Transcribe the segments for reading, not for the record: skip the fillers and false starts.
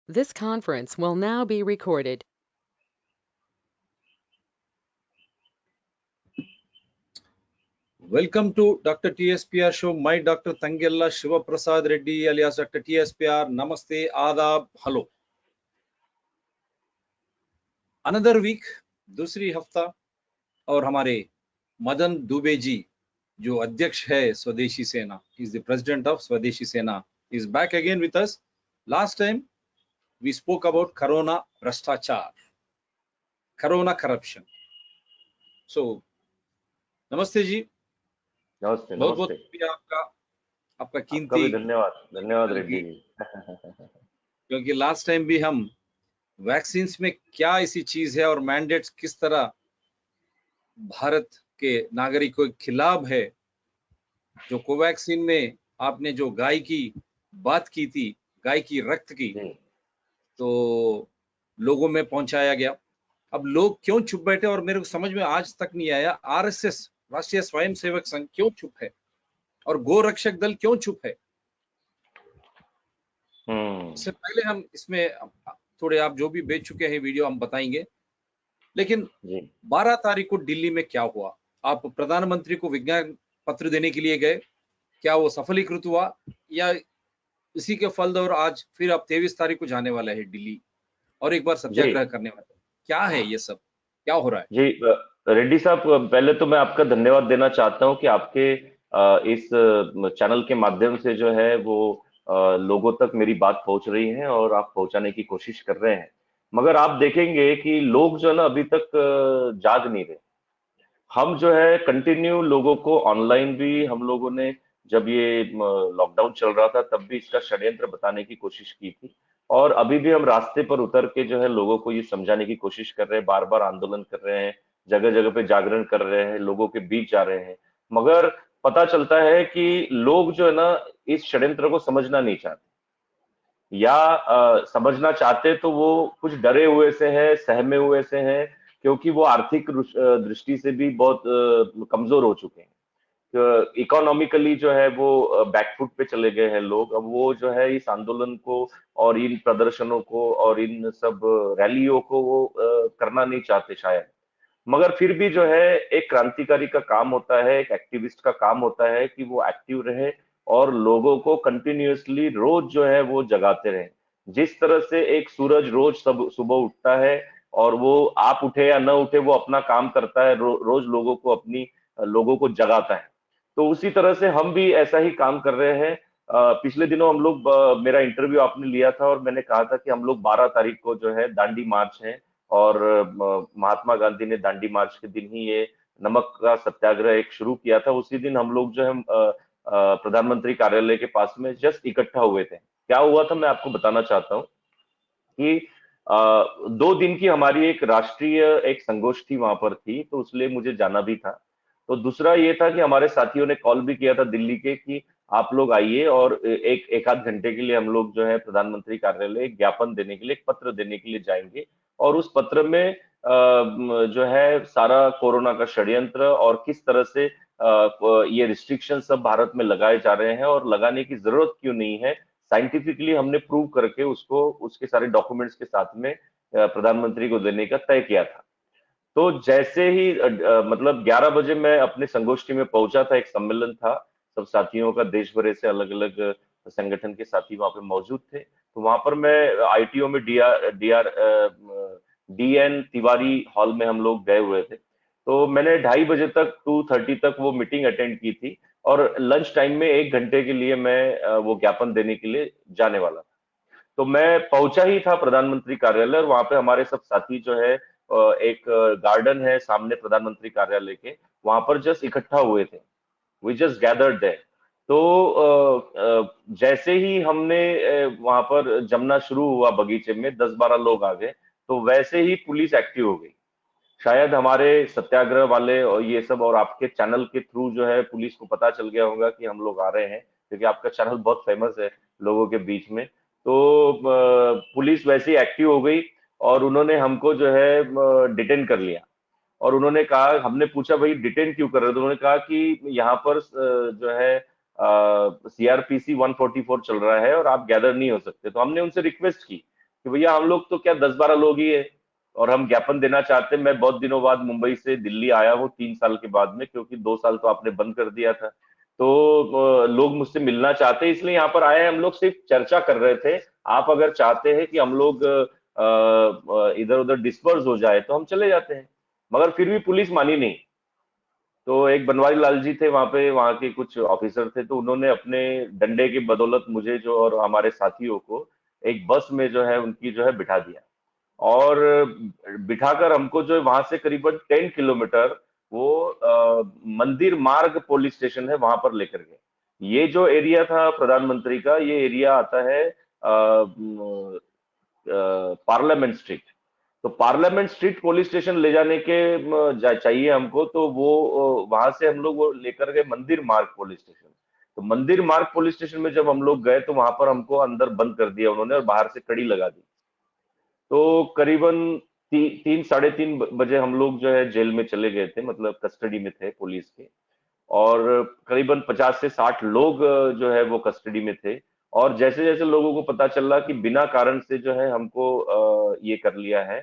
This conference will now be recorded. Welcome to Dr. TSPR show. My Dr. Tangella Shiva Prasad Reddy alias Dr. TSPR. Namaste, Adab, hello. Another week, दूसरी हफ्ता और हमारे मदन दुबे जी जो अध्यक्ष है स्वदेशी सेना, is the president of स्वदेशी सेना, is back again with us. Last time we spoke about Corona भ्रष्टाचार, Corona corruption. So नमस्ते जी, नमस्ते बहुत बहुत नमस्ते। शुक्रिया आपका आपका कीमती भी धन्यवाद धन्यवाद time रेड्डी की, जी। क्योंकि लास्ट टाइम भी हम वैक्सीन्स में क्या ऐसी चीज है और मैंडेट्स किस तरह भारत के नागरिकों के खिलाफ है, जो कोवैक्सीन में आपने जो गाय की बात की थी, गाय की रक्त की, तो लोगों में पहुंचाया गया। अब लोग क्यों चुप बैठे और मेरे को समझ में आज तक नहीं आया, आरएसएस राष्ट्रीय स्वयंसेवक संघ क्यों चुप है और गो रक्षक दल क्यों चुप है। इससे पहले हम इसमें थोड़े आप जो भी बेच चुके हैं वीडियो हम बताएंगे, लेकिन 12 तारीख को दिल्ली में क्या हुआ? आप प्रधानमंत्री को विज्ञापन पत्र देने के लिए गए, क्या वो सफलीकृत हुआ या इसी के फल और आज फिर आप 23 तारीख को जाने वाला है दिल्ली और एक बार सत्याग्रह करने वाला है? क्या है ये सब, क्या हो रहा है? जी रेड्डी साहब, पहले तो मैं आपका धन्यवाद देना चाहता हूं कि आपके इस चैनल के माध्यम से जो है वो लोगों तक मेरी बात पहुंच रही है और आप पहुंचाने की कोशिश कर रहे हैं। मगर आप देखेंगे कि लोग जो है ना अभी तक जाग नहीं रहे। हम जो है कंटिन्यू लोगों को ऑनलाइन भी हम लोगों ने, जब ये लॉकडाउन चल रहा था तब भी इसका षड्यंत्र बताने की कोशिश की थी। और अभी भी हम रास्ते पर उतर के जो है लोगों को ये समझाने की कोशिश कर रहे हैं, बार बार आंदोलन कर रहे हैं, जगह जगह पे जागरण कर रहे हैं, लोगों के बीच जा रहे हैं। मगर पता चलता है कि लोग जो है ना इस षड्यंत्र को समझना नहीं चाहते, या समझना चाहते तो वो कुछ डरे हुए से है, सहमे हुए से है, क्योंकि वो आर्थिक दृष्टि से भी बहुत कमजोर हो चुके हैं। इकोनॉमिकली जो है वो बैकफुट पे चले गए हैं लोग। अब वो जो है इस आंदोलन को और इन प्रदर्शनों को और इन सब रैलियों को वो करना नहीं चाहते शायद। मगर फिर भी जो है एक क्रांतिकारी का काम होता है, एक एक्टिविस्ट का काम होता है कि वो एक्टिव रहे और लोगों को कंटिन्यूअसली रोज जो है वो जगाते रहे। जिस तरह से एक सूरज रोज सब सुबह उठता है और वो आप उठे या न उठे वो अपना काम करता है, रोज लोगों को लोगों को जगाता है। तो उसी तरह से हम भी ऐसा ही काम कर रहे हैं। पिछले दिनों हम लोग, मेरा इंटरव्यू आपने लिया था और मैंने कहा था कि हम लोग 12 तारीख को जो है दांडी मार्च है, और महात्मा गांधी ने दांडी मार्च के दिन ही ये नमक का सत्याग्रह एक शुरू किया था। उसी दिन हम लोग जो है प्रधानमंत्री कार्यालय के पास में जस्ट इकट्ठा हुए थे। क्या हुआ था मैं आपको बताना चाहता हूँ कि 2 दिन की हमारी एक राष्ट्रीय एक संगोष्ठी वहां पर थी, तो उसलिए मुझे जाना भी था। तो दूसरा ये था कि हमारे साथियों ने कॉल भी किया था दिल्ली के कि आप लोग आइए और एक आध घंटे के लिए हम लोग जो है प्रधानमंत्री कार्यालय एक ज्ञापन देने के लिए, एक पत्र देने के लिए जाएंगे। और उस पत्र में जो है सारा कोरोना का षड्यंत्र और किस तरह से ये रिस्ट्रिक्शन सब भारत में लगाए जा रहे हैं और लगाने की जरूरत क्यों नहीं है, साइंटिफिकली हमने प्रूव करके उसको उसके सारे डॉक्यूमेंट्स के साथ में प्रधानमंत्री को देने का तय किया था। तो जैसे ही मतलब 11 बजे मैं अपने संगोष्ठी में पहुंचा था, एक सम्मेलन था, सब साथियों का देश भर से अलग अलग संगठन के साथी वहां पे मौजूद थे। तो वहां पर मैं आईटीओ में डीएन तिवारी हॉल में हम लोग गए हुए थे। तो मैंने 2:30 बजे तक 2:30 तक वो मीटिंग अटेंड की थी और लंच टाइम में 1 घंटे के लिए मैं वो ज्ञापन देने के लिए जाने वाला था। तो मैं पहुंचा ही था प्रधानमंत्री कार्यालय और वहां पे हमारे सब साथी जो है एक गार्डन है सामने प्रधानमंत्री कार्यालय के, वहां पर जस्ट इकट्ठा हुए थे। We just gathered there. तो जैसे ही हमने वहां पर जमना शुरू हुआ बगीचे में, 10-12 लोग आ गए, तो वैसे ही पुलिस एक्टिव हो गई। शायद हमारे सत्याग्रह वाले और ये सब और आपके चैनल के थ्रू जो है पुलिस को पता चल गया होगा कि हम लोग आ रहे हैं, क्योंकि आपका चैनल बहुत फेमस है लोगों के बीच में। तो पुलिस वैसे ही एक्टिव हो गई और उन्होंने हमको जो है डिटेन कर लिया। और उन्होंने कहा, हमने पूछा भाई डिटेन क्यों कर रहे हो, तो उन्होंने कहा कि यहाँ पर जो है सीआरपीसी 144 चल रहा है और आप गैदर नहीं हो सकते। तो हमने उनसे रिक्वेस्ट की कि भैया हम लोग तो क्या 10-12 लोग ही है और हम ज्ञापन देना चाहते हैं। मैं बहुत दिनों बाद मुंबई से दिल्ली आया हूँ 3 साल के बाद में, क्योंकि 2 साल तो आपने बंद कर दिया था। तो लोग मुझसे मिलना चाहते हैं, इसलिए यहाँ पर आए हैं। हम लोग सिर्फ चर्चा कर रहे थे। आप अगर चाहते हैं कि हम लोग इधर उधर डिस्पर्स हो जाए तो हम चले जाते हैं, मगर फिर भी पुलिस मानी नहीं। तो एक बनवारी लाल जी थे वहां पे, वहां के कुछ ऑफिसर थे, तो उन्होंने अपने डंडे की बदौलत मुझे जो और हमारे साथियों को एक बस में जो है उनकी जो है बिठा दिया। और बिठाकर हमको जो है वहां से करीबन 10 किलोमीटर वो मंदिर मार्ग पुलिस स्टेशन है वहां पर लेकर गए। ये जो एरिया था प्रधानमंत्री का, ये एरिया आता है पार्लियामेंट स्ट्रीट। तो पार्लियामेंट स्ट्रीट पुलिस स्टेशन ले जाने के चाहिए हमको, तो वो वहां से हम लोग वो लेकर गए मंदिर मार्ग पुलिस स्टेशन। तो मंदिर मार्ग पुलिस स्टेशन में जब हम लोग गए तो वहां पर हमको अंदर बंद कर दिया उन्होंने और बाहर से कड़ी लगा दी। तो करीबन 3 साढ़े 3 बजे हम लोग जो है जेल में चले गए थे, मतलब कस्टडी में थे पुलिस के। और करीबन 50 से 60 लोग जो है वो कस्टडी में थे। और जैसे जैसे लोगों को पता चला कि बिना कारण से जो है हमको ये कर लिया है,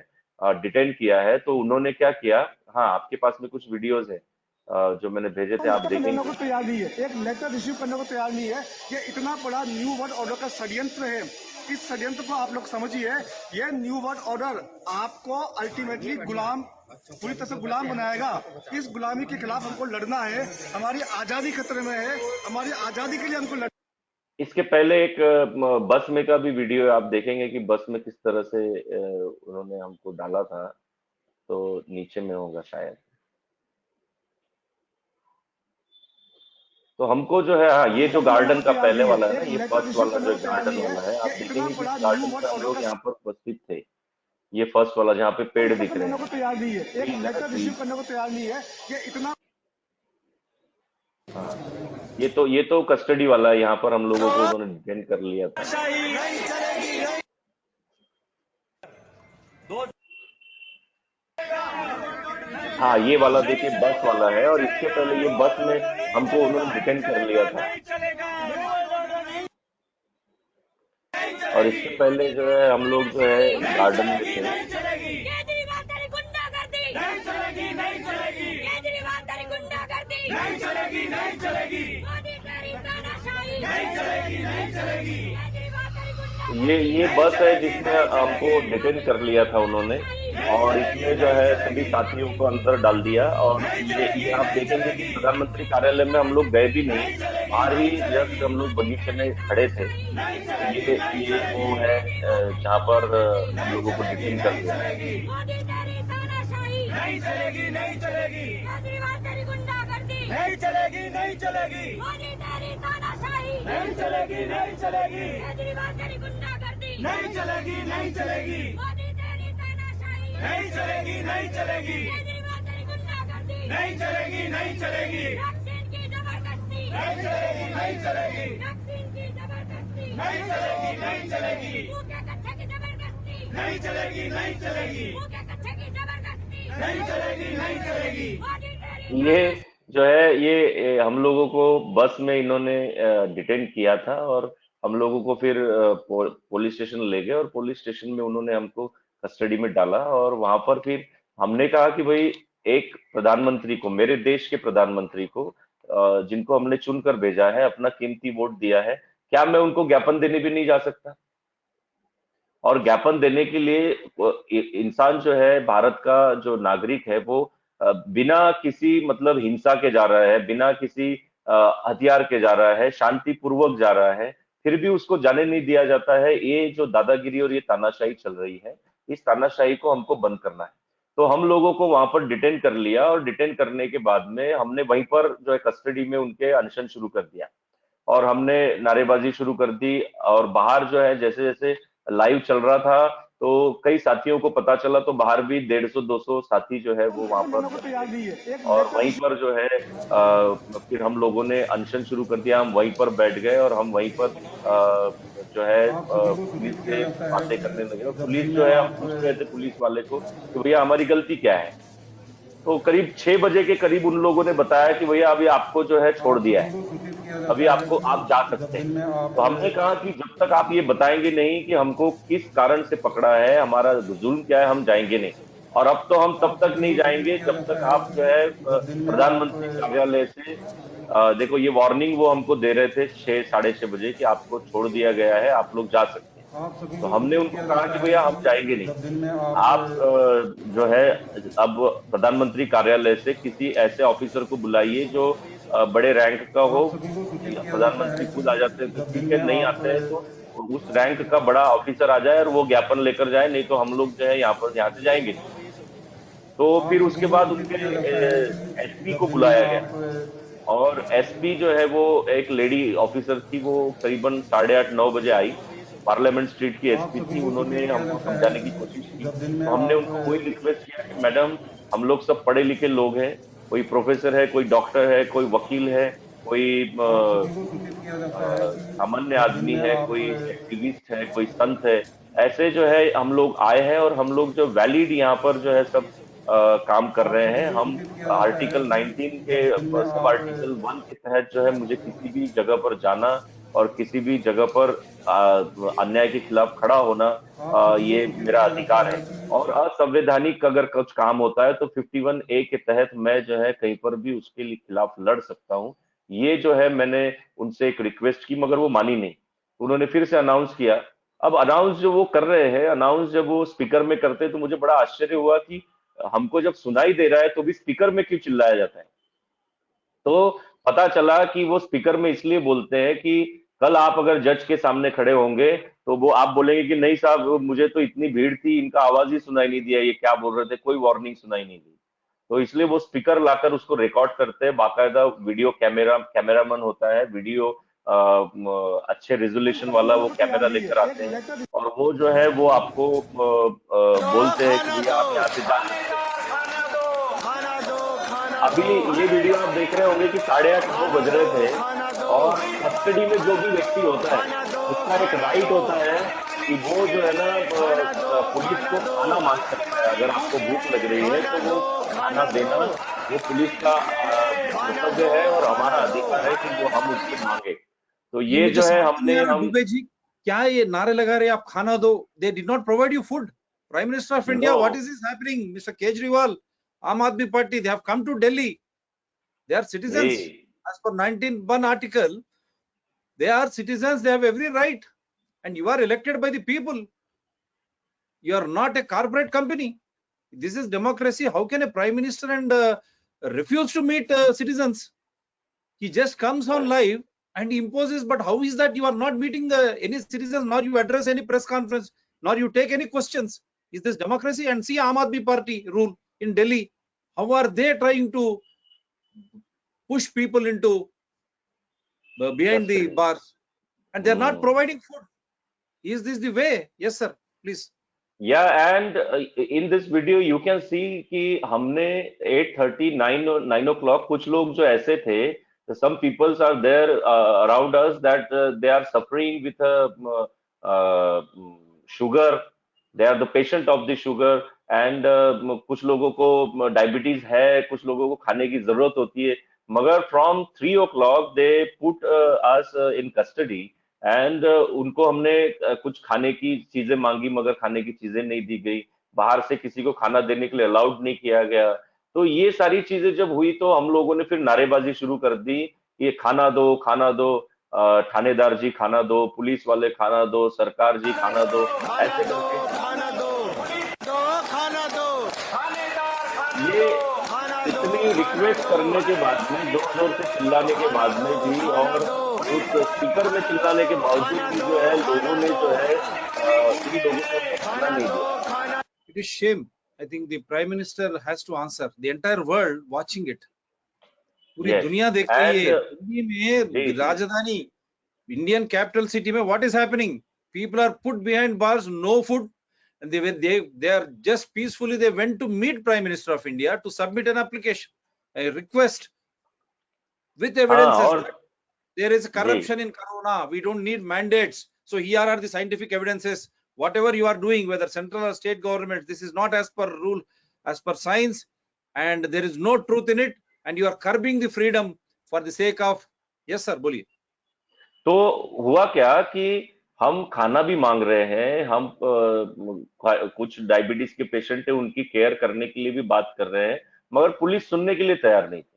डिटेन किया है, तो उन्होंने क्या किया। हाँ, आपके पास में कुछ वीडियोज है जो मैंने भेजे थे, आप लेने को देखेंगे। तैयार नहीं है, एक लेटर रिसीव करने को तैयार नहीं है। ये इतना बड़ा न्यू वर्ल्ड ऑर्डर का षड्यंत्र है। इस षड्यंत्र को आप लोग समझिए। ये न्यू वर्ल्ड ऑर्डर आपको अल्टीमेटली गुलाम, पूरी तरह से गुलाम बनाएगा। इस गुलामी के खिलाफ हमको लड़ना है। हमारी आजादी खतरे में है। हमारी आजादी के लिए हमको इसके पहले एक बस में का भी वीडियो आप देखेंगे कि बस में किस तरह से उन्होंने हमको डाला था। तो नीचे में होगा शायद। तो हमको जो है, हाँ, ये जो लेने गार्डन को का तैयार पहले नहीं है, वाला है ना, एक ये लेटर फर्स्ट रिसीव वाला करने जो को तैयार गार्डन नहीं है। वाला है, आप ये इतना देखेंगे कि बड़ा इस न्यू गार्डन वर्ल्ड पे हम ऑर्डर लोग का यहाँ पर उपस्थित थे। ये फर्स्ट वाला जहाँ पे पेड़ दिख रहे लेने हैं, को तैयार नहीं है, एक ट्रीज है ना, लेटर रिसीव ट्रीज। करने को तैयार नहीं है। ये इतना हाँ, ये तो कस्टडी वाला है, यहाँ पर हम लोगों को उन्होंने डिटेन कर लिया था। हाँ, ये वाला देखिए बस वाला है, और इसके पहले ये बस में हमको उन्होंने डिटेन कर लिया था। और इसके पहले जो है हम लोग जो है गार्डन में थे। केजरीवाल तेरी गुंडागर्दी नहीं चलेगी, नहीं चलेगी। केजरीवाल तेरी गुंडागर्दी नहीं चलेगी, नहीं चलेगी। मोदी तेरी तानाशाही नहीं चलेगी, नहीं चलेगी। केजरीवाल तेरी गुंडागर्दी ये नहीं बस है चलेगी, जिसमें नहीं हमको चलेगी। डिटेन कर मोदी लिया था तेरी उन्होंने। तानाशाही नहीं और चलेगी, इसमें जो नहीं है सभी चलेगी। साथियों को अंदर डाल दिया। और नहीं ये चलेगी, आप नहीं देखेंगे कि चलेगी। प्रधानमंत्री कार्यालय में हम लोग गए भी नहीं, नहीं चलेगी, बाहर ही नहीं जस्ट चलेगी। हम लोग मोदी बगीचे तेरी में खड़े थे। तानाशाही नहीं तो चलेगी, नहीं ये वो चलेगी। है केजरीवाल तेरी जहाँ पर गुंडागर्दी हम नहीं लोगों को चलेगी, डिटेन कर नहीं लिया था। चलेगी। मोदी तेरी तानाशाही नहीं चलेगी, नहीं चलेगी। केजरीवाल तेरी गुंडागर्दी नहीं चलेगी, नहीं चलेगी। मोदी तेरी तानाशाही नहीं चलेगी, नहीं चलेगी। केजरीवाल तेरी गुंडागर्दी नहीं चलेगी, नहीं चलेगी। मोदी तेरी तानाशाही नहीं चलेगी, नहीं चलेगी। केजरीवाल तेरी गुंडागर्दी नहीं चलेगी, नहीं चलेगी। वैक्सीन की जबरदस्ती नहीं चलेगी, नहीं चलेगी। वैक्सीन की जबरदस्ती नहीं चलेगी, नहीं चलेगी। भूखे कच्चे की जबरदस्ती नहीं चलेगी, नहीं चलेगी। भूखे कच्चे की जबरदस्ती नहीं चलेगी, नहीं चलेगी। मोदी तेरी ये जो है ये हम लोगों को बस में इन्होंने डिटेन किया था। और हम लोगों को फिर पुलिस स्टेशन ले गए, और पुलिस स्टेशन में उन्होंने हमको कस्टडी में डाला। और वहां पर फिर हमने कहा कि भाई, एक प्रधानमंत्री को, मेरे देश के प्रधानमंत्री को, जिनको हमने चुनकर भेजा है, अपना कीमती वोट दिया है, क्या मैं उनको ज्ञापन देने भी नहीं जा सकता? और ज्ञापन देने के लिए इंसान जो है, भारत का जो नागरिक है, वो बिना किसी मतलब हिंसा के जा रहा है, बिना किसी हथियार के जा रहा है, शांतिपूर्वक जा रहा है, फिर भी उसको जाने नहीं दिया जाता है। ये जो दादागिरी और ये तानाशाही चल रही है, इस तानाशाही को हमको बंद करना है। तो हम लोगों को वहां पर डिटेन कर लिया, और डिटेन करने के बाद में हमने वहीं पर जो है कस्टडी में उनके अनशन शुरू कर दिया। और हमने नारेबाजी शुरू कर दी। और बाहर जो है जैसे जैसे लाइव चल रहा था, तो कई साथियों को पता चला, तो बाहर भी 150-200 साथी जो है वो वहां पर लेने को जम तैयार गए। नहीं है, एक और लेटर वहीं पर जो है फिर हम लोगों ने अनशन शुरू कर दिया। हम वहीं पर बैठ गए, और हम वहीं पर जो है पुलिस से बातें करने लगे। और पुलिस जो है, हम पूछ रहे थे पुलिस वाले को कि भैया हमारी गलती क्या है। तो करीब 6 बजे के करीब उन लोगों ने बताया कि भैया अभी आपको जो है छोड़ दिया है, अभी आपको आप जा सकते हैं। तो हमने कहा कि जब तक आप ये बताएंगे नहीं कि हमको किस कारण से पकड़ा है, हमारा जुल्म क्या है, हम जाएंगे नहीं। और अब तो हम तब तक नहीं जाएंगे जब तक आप जो है प्रधानमंत्री कार्यालय से देखो ये वार्निंग वो हमको दे रहे थे 6 साढ़े 6 बजे कि आपको छोड़ दिया गया है, आप लोग जा सकते हैं। तो हमने उनको कहा कि भैया हम जाएंगे नहीं, आप जो है अब प्रधानमंत्री कार्यालय से किसी ऐसे ऑफिसर को बुलाइए जो बड़े रैंक का हो। प्रधानमंत्री खुद आ जाते हैं तो ठीक है, नहीं आते हैं तो उस रैंक का बड़ा ऑफिसर आ जाए और वो ज्ञापन लेकर जाए, नहीं तो हम लोग जो है यहाँ से जाएंगे नहीं। तो फिर उसके बाद उनके एसपी को बुलाया गया, और एसपी जो है वो एक लेडी ऑफिसर थी, वो करीबन 8:30-9 बजे आई। पार्लियामेंट स्ट्रीट की एसपी थी, उन्होंने हमको समझाने की कोशिश की। तो हमने उनको वही रिक्वेस्ट किया कि मैडम हम लोग सब पढ़े लिखे लोग हैं, कोई प्रोफेसर है, कोई डॉक्टर है, कोई वकील है, कोई सामान्य आदमी है, कोई एक्टिविस्ट है, कोई संत है, ऐसे जो है हम लोग आए हैं और हम लोग जो वैलिड यहाँ पर जो है सब काम कर रहे हैं। हम आर्टिकल 19 के सब आर्टिकल 1 के तहत जो है मुझे किसी भी जगह पर जाना और किसी भी जगह पर अन्याय के खिलाफ खड़ा होना ये मेरा अधिकार है। और असंवैधानिक अगर कुछ काम होता है तो 51A के तहत मैं जो है कहीं पर भी उसके लिए खिलाफ लड़ सकता हूँ। ये जो है मैंने उनसे एक रिक्वेस्ट की, मगर वो मानी नहीं। उन्होंने फिर से अनाउंस किया। अब अनाउंस जो वो कर रहे हैं, अनाउंस जब वो स्पीकर में करते तो मुझे बड़ा आश्चर्य हुआ कि हमको जब सुनाई दे रहा है तो भी स्पीकर में क्यों चिल्लाया जाता है। तो पता चला कि वो स्पीकर में इसलिए बोलते हैं कि कल आप अगर जज के सामने खड़े होंगे तो वो आप बोलेंगे कि नहीं साहब मुझे तो इतनी भीड़ थी, इनका आवाज ही सुनाई नहीं दिया, ये क्या बोल रहे थे, कोई वार्निंग सुनाई नहीं दी। तो इसलिए वो स्पीकर लाकर उसको रिकॉर्ड करते हैं, बाकायदा वीडियो कैमरामैन होता है, वीडियो अच्छे रेजोल्यूशन वाला वो कैमरा लेकर आते हैं, और वो जो है वो आपको बोलते हैं कि भैया आप यहाँ से जा सकते हैं। अभी ये वीडियो आप देख रहे होंगे कि 8:30-9 बज रहे थे, और कस्टडी में जो भी व्यक्ति होता है उसका एक राइट होता है कि वो जो है ना पुलिस को खाना मांग सकता है। अगर आपको भूख लग रही है तो वो खाना देना वो पुलिस का कर्तव्य है और हमारा अधिकार है कि वो हम उसकी मांगे। तो ये ये मुझे जो है समझ नहीं आ हमने रहा दुबे जी, क्या ये नारे लगा रहे आप खाना दो, they did not provide you food. Prime minister of India, what is this happening? Mister Kejriwal, आम आदमी party, they have come to Delhi, they are citizens as per 19(1) article, they are citizens, they have every right, and you are elected by the people, you are not a corporate company. This is democracy. How can a prime minister and refuse to meet citizens? He just comes on live and imposes, but how is that you are not meeting any citizens, nor you address any press conference, nor you take any questions? Is this democracy? And see Aam Aadmi Party rule in Delhi, how are they trying to push people into behind the bars, and they are not providing food? Is this the way? Yes sir, please. Yeah, and in this video you can see कि हमने 8:30 9 o'clock कुछ लोग जो ऐसे थे, some peoples are there around us that they are suffering with sugar, they are the patient of the sugar, and कुछ लोगों को डायबिटीज है, कुछ लोगों को खाने की जरूरत होती है, मगर from 3 o'clock they put us in custody, and उनको हमने कुछ खाने की चीजें मांगी मगर खाने की चीजें नहीं दी गई, बाहर से किसी को खाना देने के लिए अलाउड नहीं किया गया। तो ये सारी चीजें जब हुई तो हम लोगों ने फिर नारेबाजी शुरू कर दी, ये खाना दो, थानेदार जी खाना दो, पुलिस वाले खाना दो, सरकार जी खाना दो, ऐसे करके ये इतनी रिक्वेस्ट करने के बाद में, जोर जोर से चिल्लाने के बाद में भी, और उस स्पीकर में चिल्लाने के बावजूद भी जो है लोगों ने जो है इन लोगों को खाना नहीं दिया। It is shame. I think the prime minister has to answer. The entire world watching it. पूरी दुनिया देख रही है। दिल्ली में राजधानी इंडियन कैपिटल सिटी में what is happening? People are put behind bars, no food, and they are just peacefully they went to meet Prime Minister of India to submit an application, a request with evidences. There is corruption in Corona. We don't need mandates. So here are the scientific evidences. Whatever you are doing, whether central or state government, this is not as per rule, as per science. and there is no truth in it, and you are curbing the freedom for the sake of. Yes sir, बोलिए. तो हुआ क्या कि हम खाना भी मांग रहे हैं, हम कुछ डायबिटीज के पेशेंट है, उनकी केयर करने के लिए भी बात कर रहे हैं, मगर पुलिस सुनने के लिए तैयार नहीं थी।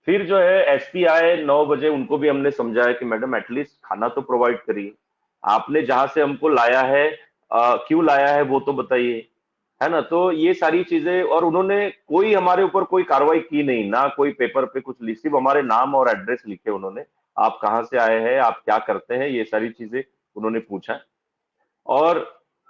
फिर जो है एसपी आए 9 बजे, उनको भी हमने समझाया कि मैडम एटलीस्ट खाना तो प्रोवाइड करिए, आपने जहां से हमको लाया है क्यों लाया है वो तो बताइए, है ना। तो ये सारी चीजें, और उन्होंने कोई हमारे ऊपर कोई कार्रवाई की नहीं, ना कोई पेपर पे कुछ लिख, सिर्फ हमारे नाम और एड्रेस लिखे उन्होंने, आप कहाँ से आए हैं, आप क्या करते हैं, ये सारी चीजें उन्होंने पूछा। और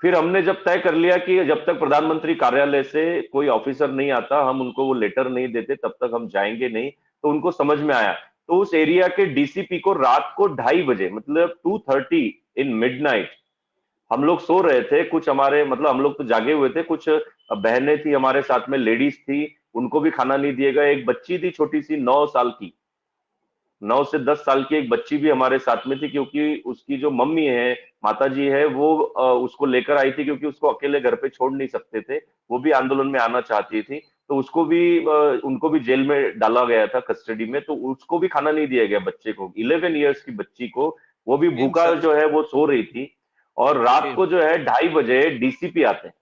फिर हमने जब तय कर लिया कि जब तक प्रधानमंत्री कार्यालय से कोई ऑफिसर नहीं आता, हम उनको वो लेटर नहीं देते, तब तक हम जाएंगे नहीं। तो उनको समझ में आया, तो उस एरिया के डीसीपी को रात को 2:30 बजे, मतलब 2:30 इन मिडनाइट, हम लोग सो रहे थे, कुछ हमारे मतलब हम लोग तो जागे हुए थे, कुछ बहनें थी हमारे साथ में, लेडीज थी, उनको भी खाना नहीं दिया गया। एक बच्ची थी छोटी सी 9 साल की, 9 से 10 साल की एक बच्ची भी हमारे साथ में थी, क्योंकि उसकी जो मम्मी है, माता जी है, वो उसको लेकर आई थी, क्योंकि उसको अकेले घर पे छोड़ नहीं सकते थे, वो भी आंदोलन में आना चाहती थी, तो उसको भी उनको भी जेल में डाला गया था, कस्टडी में, तो उसको भी खाना नहीं दिया गया बच्चे को, 11 इयर्स की बच्ची को, वो भी भूखा जो है वो सो रही थी। और रात को जो है 2:30 बजे डीसीपी आते हैं,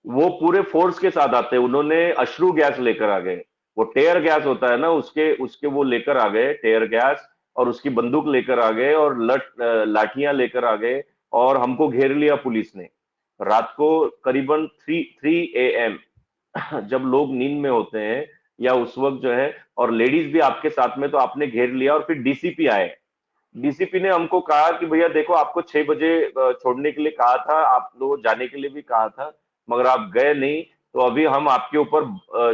वो पूरे फोर्स के साथ आते हैं, उन्होंने अश्रु गैस लेकर आ गए, वो टेयर गैस होता है ना, उसके उसके वो लेकर आ गए टेयर गैस, और उसकी बंदूक लेकर आ गए, और लाठियां लेकर आ गए, और हमको घेर लिया पुलिस ने। रात को करीबन 3 AM, जब लोग नींद में होते हैं या उस वक्त जो है, और लेडीज भी आपके साथ में, तो आपने घेर लिया। और फिर डीसीपी आए, डीसीपी ने हमको कहा कि भैया देखो, आपको 6 बजे छोड़ने के लिए कहा था, आप लोग जाने के लिए भी कहा था, मगर आप गए नहीं, तो अभी हम आपके ऊपर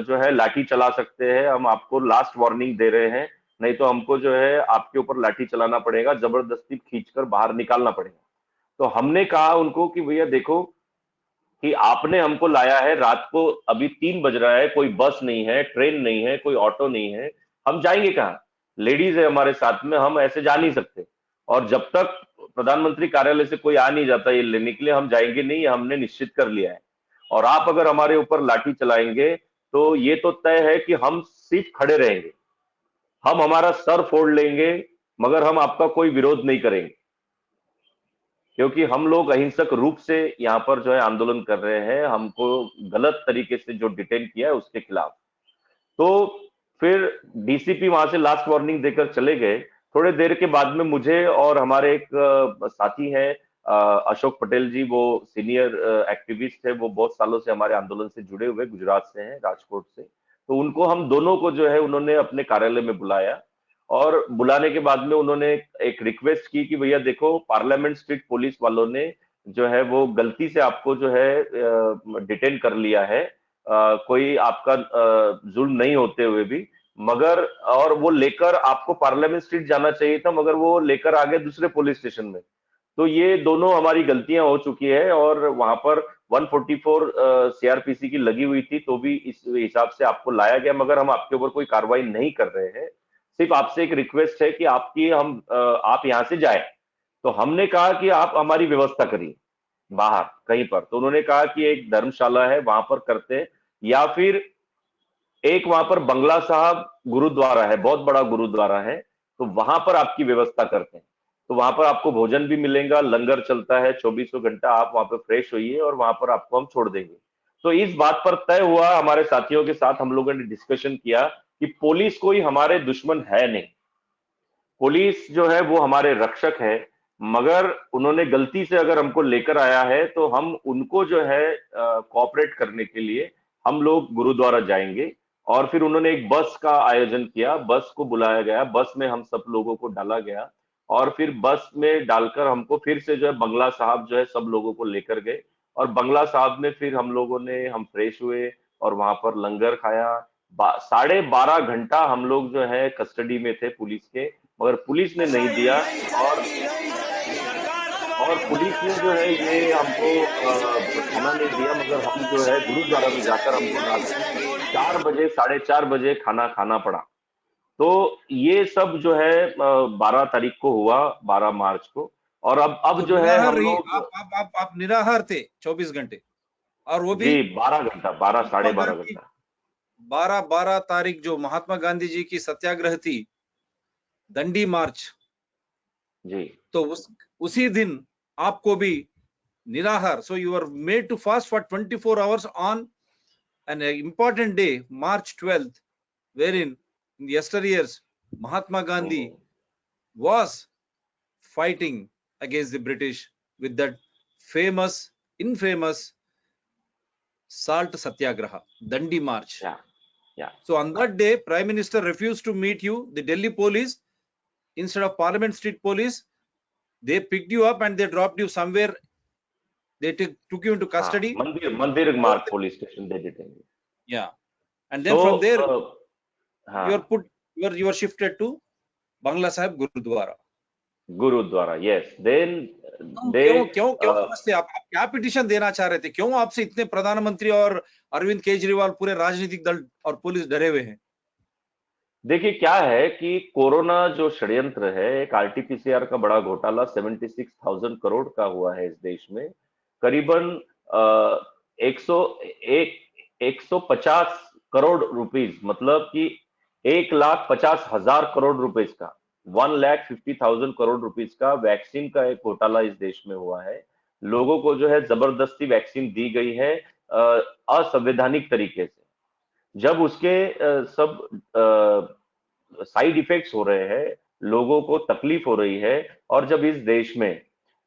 जो है लाठी चला सकते हैं, हम आपको लास्ट वार्निंग दे रहे हैं, नहीं तो हमको जो है आपके ऊपर लाठी चलाना पड़ेगा, जबरदस्ती खींचकर बाहर निकालना पड़ेगा। तो हमने कहा उनको कि भैया देखो कि आपने हमको लाया है रात को, अभी 3 बज रहा है, कोई बस नहीं है, ट्रेन नहीं है, कोई ऑटो नहीं है, हम जाएंगे कहाँ, लेडीज है हमारे साथ में, हम ऐसे जा नहीं सकते, और जब तक प्रधानमंत्री कार्यालय से कोई आ नहीं जाता ये लेने के लिए, हम जाएंगे नहीं, ये हमने निश्चित कर लिया है। और आप अगर हमारे ऊपर लाठी चलाएंगे तो ये तो तय है कि हम सिर्फ खड़े रहेंगे, हम हमारा सर फोड़ लेंगे, मगर हम आपका कोई विरोध नहीं करेंगे, क्योंकि हम लोग अहिंसक रूप से यहाँ पर जो है आंदोलन कर रहे हैं, हमको गलत तरीके से जो डिटेन किया है उसके खिलाफ। तो फिर डीसीपी वहां से लास्ट वार्निंग देकर चले गए। थोड़े देर के बाद में मुझे और हमारे एक साथी हैं अशोक पटेल जी, वो सीनियर एक्टिविस्ट है, वो बहुत सालों से हमारे आंदोलन से जुड़े हुए, गुजरात से हैं, राजकोट से, तो उनको हम दोनों को जो है उन्होंने अपने कार्यालय में बुलाया, और बुलाने के बाद में उन्होंने एक रिक्वेस्ट की कि भैया देखो, पार्लियामेंट स्ट्रीट पुलिस वालों ने जो है वो गलती से आपको जो है डिटेन कर लिया है, कोई आपका जुल्म नहीं होते हुए भी, मगर और वो लेकर आपको पार्लियामेंट स्ट्रीट जाना चाहिए था, मगर वो लेकर आ गए दूसरे पुलिस स्टेशन में। तो ये दोनों हमारी गलतियां हो चुकी है, और वहां पर 144 सीआरपीसी की लगी हुई थी, तो भी इस हिसाब से आपको लाया गया, मगर हम आपके ऊपर कोई कार्रवाई नहीं कर रहे हैं, सिर्फ आपसे एक रिक्वेस्ट है कि आप यहाँ से जाए। तो हमने कहा कि आप हमारी व्यवस्था करिए बाहर कहीं पर, तो उन्होंने कहा कि एक धर्मशाला है वहां पर करते हैं, या फिर एक वहां पर बंगला साहब गुरुद्वारा है, बहुत बड़ा गुरुद्वारा है, तो वहां पर आपकी व्यवस्था करते हैं, तो वहां पर आपको भोजन भी मिलेगा, लंगर चलता है 24 घंटा, आप वहां पर फ्रेश होइए और वहां पर आपको हम छोड़ देंगे। तो इस बात पर तय हुआ, हमारे साथियों के साथ हम लोगों ने डिस्कशन किया कि पुलिस कोई हमारे दुश्मन है नहीं, पुलिस जो है वो हमारे रक्षक है, मगर उन्होंने गलती से अगर हमको लेकर आया है तो हम उनको जो है कोऑपरेट करने के लिए हम लोग गुरुद्वारा जाएंगे। और फिर उन्होंने एक बस का आयोजन किया, बस को बुलाया गया, बस में हम सब लोगों को डाला गया, और फिर बस में डालकर हमको फिर से जो है बंगला साहब जो है सब लोगों को लेकर गए, और बंगला साहब में फिर हम फ्रेश हुए और वहां पर लंगर खाया। 12.5 घंटा हम लोग जो है कस्टडी में थे पुलिस के, मगर पुलिस ने नहीं दिया, और पुलिस ने जो है ये हमको खाना नहीं दिया, मगर हम जो है गुरुद्वारा में जाकर हमको रात को 4 बजे 4:30 बजे खाना खाना पड़ा। तो ये सब जो है 12 तारीख को हुआ, 12 मार्च को। और अब तो जो है हम निराहार लोग आप निराहार थे 24 घंटे, और वो भी जी 12 घंटा, 12 साढ़े 12 घंटा 12 तारीख जो महात्मा गांधी जी की सत्याग्रह थी, दंडी मार्च, जी तो उसी दिन आपको भी निराहार, so you are made to fast for 24 hours on an important day, March 12th, wherein in yesteryears Mahatma Gandhi was fighting against the British with that infamous salt satyagraha, Dandi March. yeah So on that day, Prime Minister refused to meet you. The Delhi police, instead of Parliament Street police, they picked you up and they dropped you somewhere. They took you into custody. मंदिर मार्ग police station दे देते हैं। Yeah, and then from there हाँ, you are shifted to Bangla Sahib Gurudwara, yes, then क्यों समझते आप क्या petition देना चाह रहे थे? क्यों आपसे इतने प्रधानमंत्री और अरविंद केजरीवाल पूरे राजनीतिक दल और पुलिस डरे हुए हैं? देखिए क्या है कि कोरोना जो षड्यंत्र है, एक आरटीपीसीआर का बड़ा घोटाला 76,000 करोड़ का हुआ है इस देश में, करीबन 150 करोड़ रुपीस, मतलब कि 1,50,000 करोड़ रुपीस का, 1,50,000 करोड़ रुपीस का वैक्सीन का एक घोटाला इस देश में हुआ है। लोगों को जो है जबरदस्ती वैक्सीन दी गई है असंवैधानिक तरीके से। जब उसके सब साइड इफेक्ट्स हो रहे हैं, लोगों को तकलीफ हो रही है, और जब इस देश में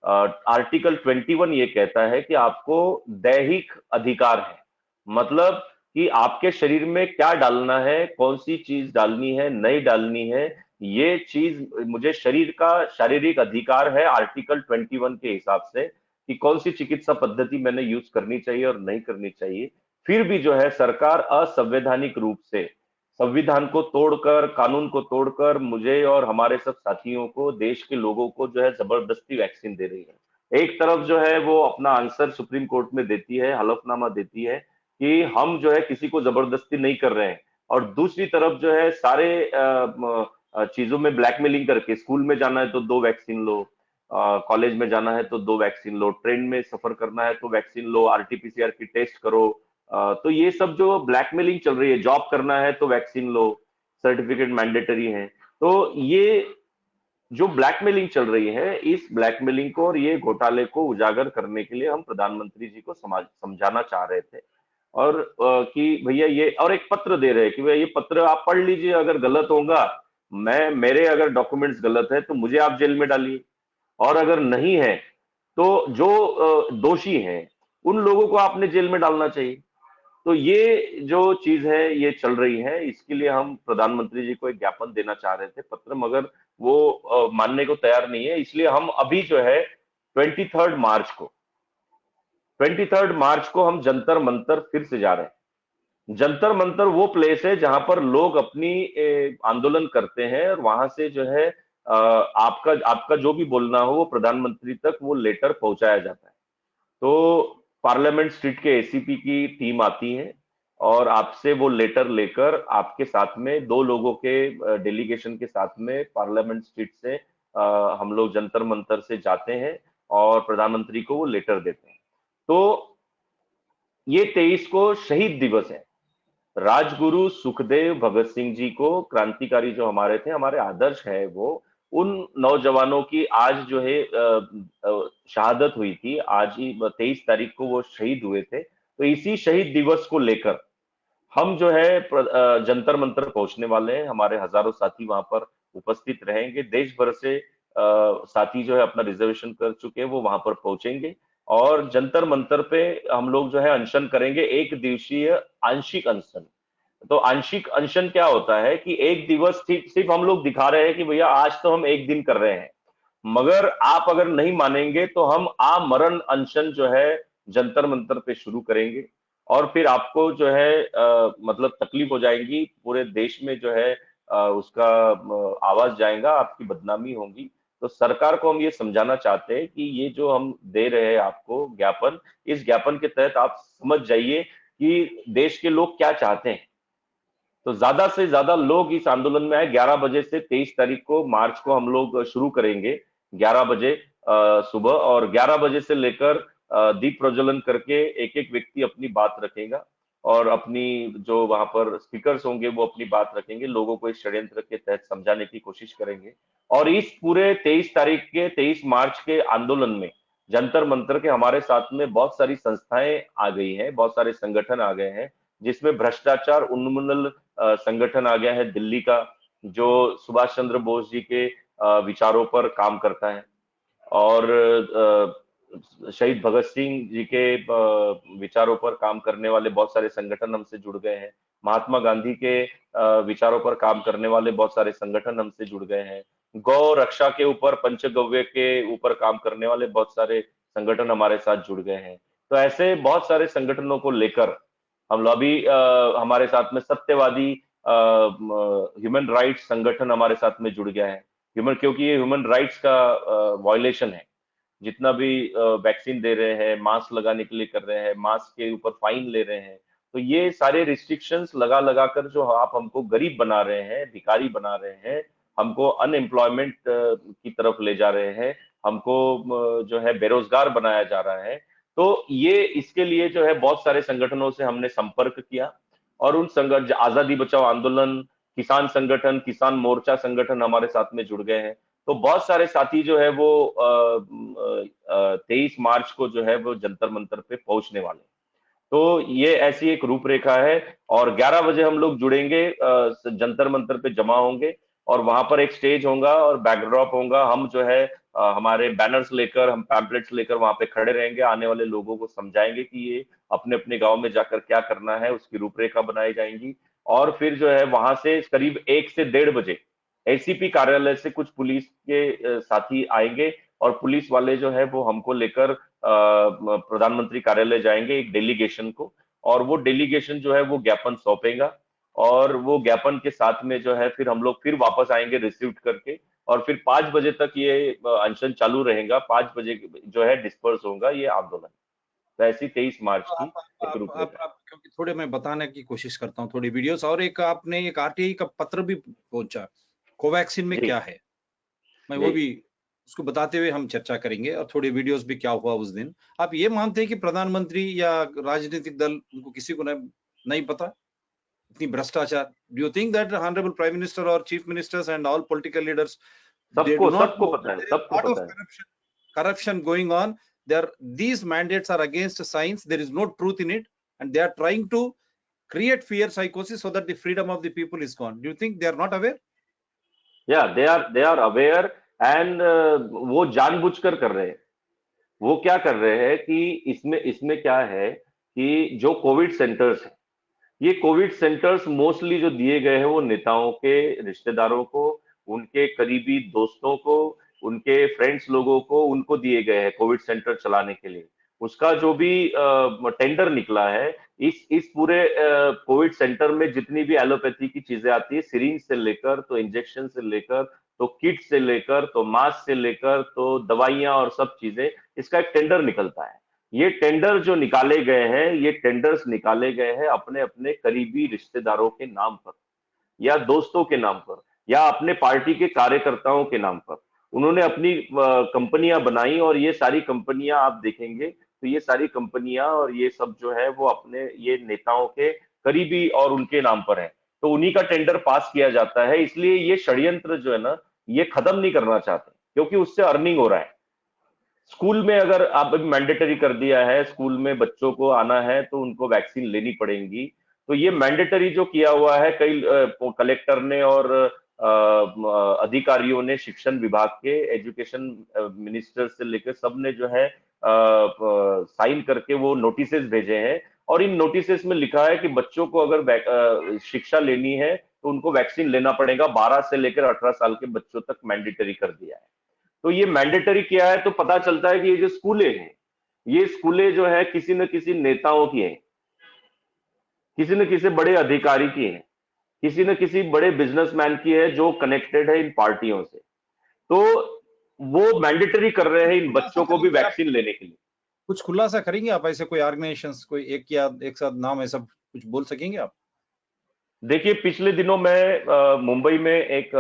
आर्टिकल 21 ये कहता है कि आपको दैहिक अधिकार है, मतलब कि आपके शरीर में क्या डालना है, कौन सी चीज डालनी है, नहीं डालनी है, ये चीज मुझे शरीर का शारीरिक अधिकार है आर्टिकल 21 के हिसाब से, कि कौन सी चिकित्सा पद्धति मैंने यूज करनी चाहिए और नहीं करनी चाहिए। फिर भी जो है सरकार असंवैधानिक रूप से संविधान को तोड़कर, कानून को तोड़कर मुझे और हमारे सब साथियों को, देश के लोगों को जो है जबरदस्ती वैक्सीन दे रही है। एक तरफ जो है वो अपना आंसर सुप्रीम कोर्ट में देती है, हलफनामा देती है कि हम जो है किसी को जबरदस्ती नहीं कर रहे हैं, और दूसरी तरफ जो है सारे चीजों में ब्लैकमेलिंग करके, स्कूल में जाना है तो 2 वैक्सीन लो, कॉलेज में जाना है तो 2 वैक्सीन लो, ट्रेन में सफर करना है तो वैक्सीन लो, आरटीपीसीआर की टेस्ट करो, तो ये सब जो ब्लैकमेलिंग चल रही है, जॉब करना है तो वैक्सीन लो, सर्टिफिकेट मैंडेटरी है, तो ये जो ब्लैकमेलिंग चल रही है, इस ब्लैकमेलिंग को और ये घोटाले को उजागर करने के लिए हम प्रधानमंत्री जी को समझाना चाह रहे थे, और कि भैया ये, और एक पत्र दे रहे हैं कि भैया ये पत्र आप पढ़ लीजिए, अगर गलत होगा, मेरे अगर डॉक्यूमेंट्स गलत है तो मुझे आप जेल में डालिए, और अगर नहीं है तो जो दोषी हैं उन लोगों को आपने जेल में डालना चाहिए। तो ये जो चीज है ये चल रही है, इसके लिए हम प्रधानमंत्री जी को एक ज्ञापन देना चाह रहे थे, पत्र, मगर वो मानने को तैयार नहीं है। इसलिए हम अभी जो है 23 मार्च को हम जंतर मंतर फिर से जा रहे हैं। जंतर मंतर वो प्लेस है जहां पर लोग अपनी आंदोलन करते हैं, और वहां से जो है आपका जो भी बोलना हो वो प्रधानमंत्री तक वो लेटर पहुंचाया जाता है। तो पार्लियामेंट स्ट्रीट के एसीपी की टीम आती है और आपसे वो लेटर लेकर आपके साथ में 2 लोगों के डेलीगेशन के साथ में पार्लियामेंट स्ट्रीट से हम लोग जंतर मंतर से जाते हैं और प्रधानमंत्री को वो लेटर देते हैं। तो ये 23 को शहीद दिवस है। राजगुरु सुखदेव भगत सिंह जी को, क्रांतिकारी जो हमारे थे, हमारे आदर्श है वो, उन नौजवानों की आज जो है शहादत हुई थी, आज ही 23 तारीख को वो शहीद हुए थे। तो इसी शहीद दिवस को लेकर हम जो है जंतर मंतर पहुंचने वाले हैं। हमारे हजारों साथी वहां पर उपस्थित रहेंगे, देश भर से साथी जो है अपना रिजर्वेशन कर चुके हैं, वो वहां पर पहुंचेंगे, और जंतर मंतर पे हम लोग जो है अनशन करेंगे, 1 दिवसीय आंशिक अनशन। तो आंशिक अनशन क्या होता है कि 1 दिवस सिर्फ हम लोग दिखा रहे हैं कि भैया आज तो हम 1 दिन कर रहे हैं, मगर आप अगर नहीं मानेंगे तो हम आमरण अनशन जो है जंतर मंतर पे शुरू करेंगे, और फिर आपको जो है मतलब तकलीफ हो जाएगी, पूरे देश में जो है उसका आवाज जाएगा, आपकी बदनामी होगी। तो सरकार को हम ये समझाना चाहते हैं कि ये जो हम दे रहे हैं आपको ज्ञापन, इस ज्ञापन के तहत आप समझ जाइए कि देश के लोग क्या चाहते हैं। तो ज्यादा से ज्यादा लोग इस आंदोलन में आए। 11 बजे से 23 तारीख को मार्च को हम लोग शुरू करेंगे 11 बजे सुबह, और 11 बजे से लेकर दीप प्रज्वलन करके एक एक व्यक्ति अपनी बात रखेगा, और अपनी जो वहां पर स्पीकर्स होंगे वो अपनी बात रखेंगे, लोगों को इस षड्यंत्र के तहत समझाने की कोशिश करेंगे। और इस पूरे 23 मार्च के आंदोलन में जंतर मंतर के हमारे साथ में बहुत सारी संस्थाएं आ गई हैं, बहुत सारे संगठन आ गए हैं, जिसमें भ्रष्टाचार उन्मूलन संगठन आ गया है दिल्ली का, जो सुभाष चंद्र बोस जी के विचारों पर काम करता है। और शहीद भगत सिंह जी के विचारों पर काम करने वाले बहुत सारे संगठन हमसे जुड़ गए हैं। महात्मा गांधी के विचारों पर काम करने वाले बहुत सारे संगठन हमसे जुड़ गए हैं। गौ रक्षा के ऊपर, पंचगव्य के ऊपर काम करने वाले बहुत सारे संगठन हमारे साथ जुड़ गए हैं। तो ऐसे बहुत सारे संगठनों को लेकर हम लोग अभी हमारे साथ में सत्यवादी ह्यूमन राइट्स संगठन हमारे साथ में जुड़ गया है। क्योंकि ये ह्यूमन राइट्स का वायलेशन है। जितना भी वैक्सीन दे रहे हैं, मास्क लगाने के लिए कर रहे हैं, मास्क के ऊपर फाइन ले रहे हैं, तो ये सारे रिस्ट्रिक्शंस लगा लगा कर जो आप हमको गरीब बना रहे हैं, भिखारी बना रहे हैं, हमको अनएम्प्लॉयमेंट की तरफ ले जा रहे हैं, हमको जो है बेरोजगार बनाया जा रहा है। तो ये इसके लिए जो है बहुत सारे संगठनों से हमने संपर्क किया, और उन संगठन, आजादी बचाओ आंदोलन, किसान संगठन, किसान मोर्चा संगठन हमारे साथ में जुड़ गए हैं। तो बहुत सारे साथी जो है वो 23 मार्च को जो है वो जंतर मंतर पे पहुंचने वाले। तो ये ऐसी एक रूपरेखा है, और 11 बजे हम लोग जुड़ेंगे, जंतर मंतर पे जमा होंगे, और वहां पर एक स्टेज होगा और बैकड्रॉप होगा। हम जो है हमारे बैनर्स लेकर, हम पैम्पलेट्स लेकर वहां पे खड़े रहेंगे, आने वाले लोगों को समझाएंगे कि ये अपने अपने गांव में जाकर क्या करना है, उसकी रूपरेखा बनाई जाएंगी। और फिर जो है वहां से करीब 1 से 1:30 बजे एसीपी कार्यालय से कुछ पुलिस के साथी आएंगे, और पुलिस वाले जो है वो हमको लेकर प्रधानमंत्री कार्यालय जाएंगे, एक डेलीगेशन को, और वो डेलीगेशन जो है वो ज्ञापन सौंपेगा, और वो ज्ञापन के साथ में जो है फिर हम लोग फिर वापस आएंगे रिसीव करके, और फिर 5 बजे तक ये अनशन चालू रहेगा। 5 बजे जो है डिस्पर्स होगा ये आंदोलन। तो ऐसी 23 मार्च की एक रूपरेखा। क्योंकि थोड़े मैं बताने की कोशिश करता हूँ थोड़ी वीडियोस, और एक आपने एक आरटीआई का पत्र भी पहुंचा, कोवैक्सीन में क्या है, मैं वो भी उसको बताते हुए हम चर्चा करेंगे, और थोड़ी वीडियोस भी क्या हुआ उस दिन। आप ये मानते हैं कि प्रधानमंत्री या राजनीतिक दल, उनको किसी को नहीं पता इतनी भ्रष्टाचार? Do you think that honourable prime minister और chief ministers and all political leaders, सबको पता है, सबको पता है। Corruption going on. These mandates are against science. There is no truth in it, and they are trying to create fear psychosis so that the freedom of the people is gone. Do you think they are not aware? Yeah, they are aware, and वो जानबूझकर कर रहे हैं। वो क्या कर रहे हैं कि इसमें क्या है कि जो कोविड सेंटर्स है, ये कोविड सेंटर्स मोस्टली जो दिए गए हैं वो नेताओं के रिश्तेदारों को, उनके करीबी दोस्तों को, उनके फ्रेंड्स लोगों को, उनको दिए गए हैं कोविड सेंटर चलाने के लिए। उसका जो भी टेंडर निकला है, इस पूरे कोविड सेंटर में जितनी भी एलोपैथी की चीजें आती है, सिरिंज से लेकर तो इंजेक्शन से लेकर तो किट से लेकर तो मास्क से लेकर तो दवाइयां और सब चीजें, इसका एक टेंडर निकलता है। ये टेंडर जो निकाले गए हैं, ये टेंडर्स निकाले गए हैं अपने अपने करीबी रिश्तेदारों के नाम पर, या दोस्तों के नाम पर, या अपने पार्टी के कार्यकर्ताओं के नाम पर। उन्होंने अपनी कंपनियां बनाई, और ये सारी कंपनियां आप देखेंगे तो ये सारी कंपनियां और ये सब जो है वो अपने ये नेताओं के करीबी और उनके नाम पर है। तो उन्हीं का टेंडर पास किया जाता है। इसलिए ये षड्यंत्र जो है ना, ये खत्म नहीं करना चाहते, क्योंकि उससे अर्निंग हो रहा है। स्कूल में अगर आप मैंडेटरी कर दिया है, स्कूल में बच्चों को आना है तो उनको वैक्सीन लेनी पड़ेगी, तो ये मैंडेटरी जो किया हुआ है कई कलेक्टर ने और अधिकारियों ने, शिक्षण विभाग के, एजुकेशन मिनिस्टर से लेकर सब ने जो है साइन करके वो नोटिसेस भेजे हैं, और इन नोटिसेस में लिखा है कि बच्चों को अगर शिक्षा लेनी है तो उनको वैक्सीन लेना पड़ेगा। 12 से लेकर 18 साल के बच्चों तक मैंडेटरी कर दिया है। तो ये मैंडेटरी किया है, तो पता चलता है कि ये जो स्कूलें हैं, ये स्कूलें जो है किसी न किसी नेताओं की हैं, किसी न किसी बड़े अधिकारी की हैं, किसी न किसी बड़े बिजनेसमैन की है जो कनेक्टेड है इन पार्टियों से। तो वो मैंडेटरी कर रहे हैं इन बच्चों को भी वैक्सीन लेने के लिए। कुछ खुलासा करेंगे आप? ऐसे कोई ऑर्गेनाइजेशंस, कोई एक साथ नाम ऐसा कुछ बोल सकेंगे आप? देखिए, पिछले दिनों मैं मुंबई में एक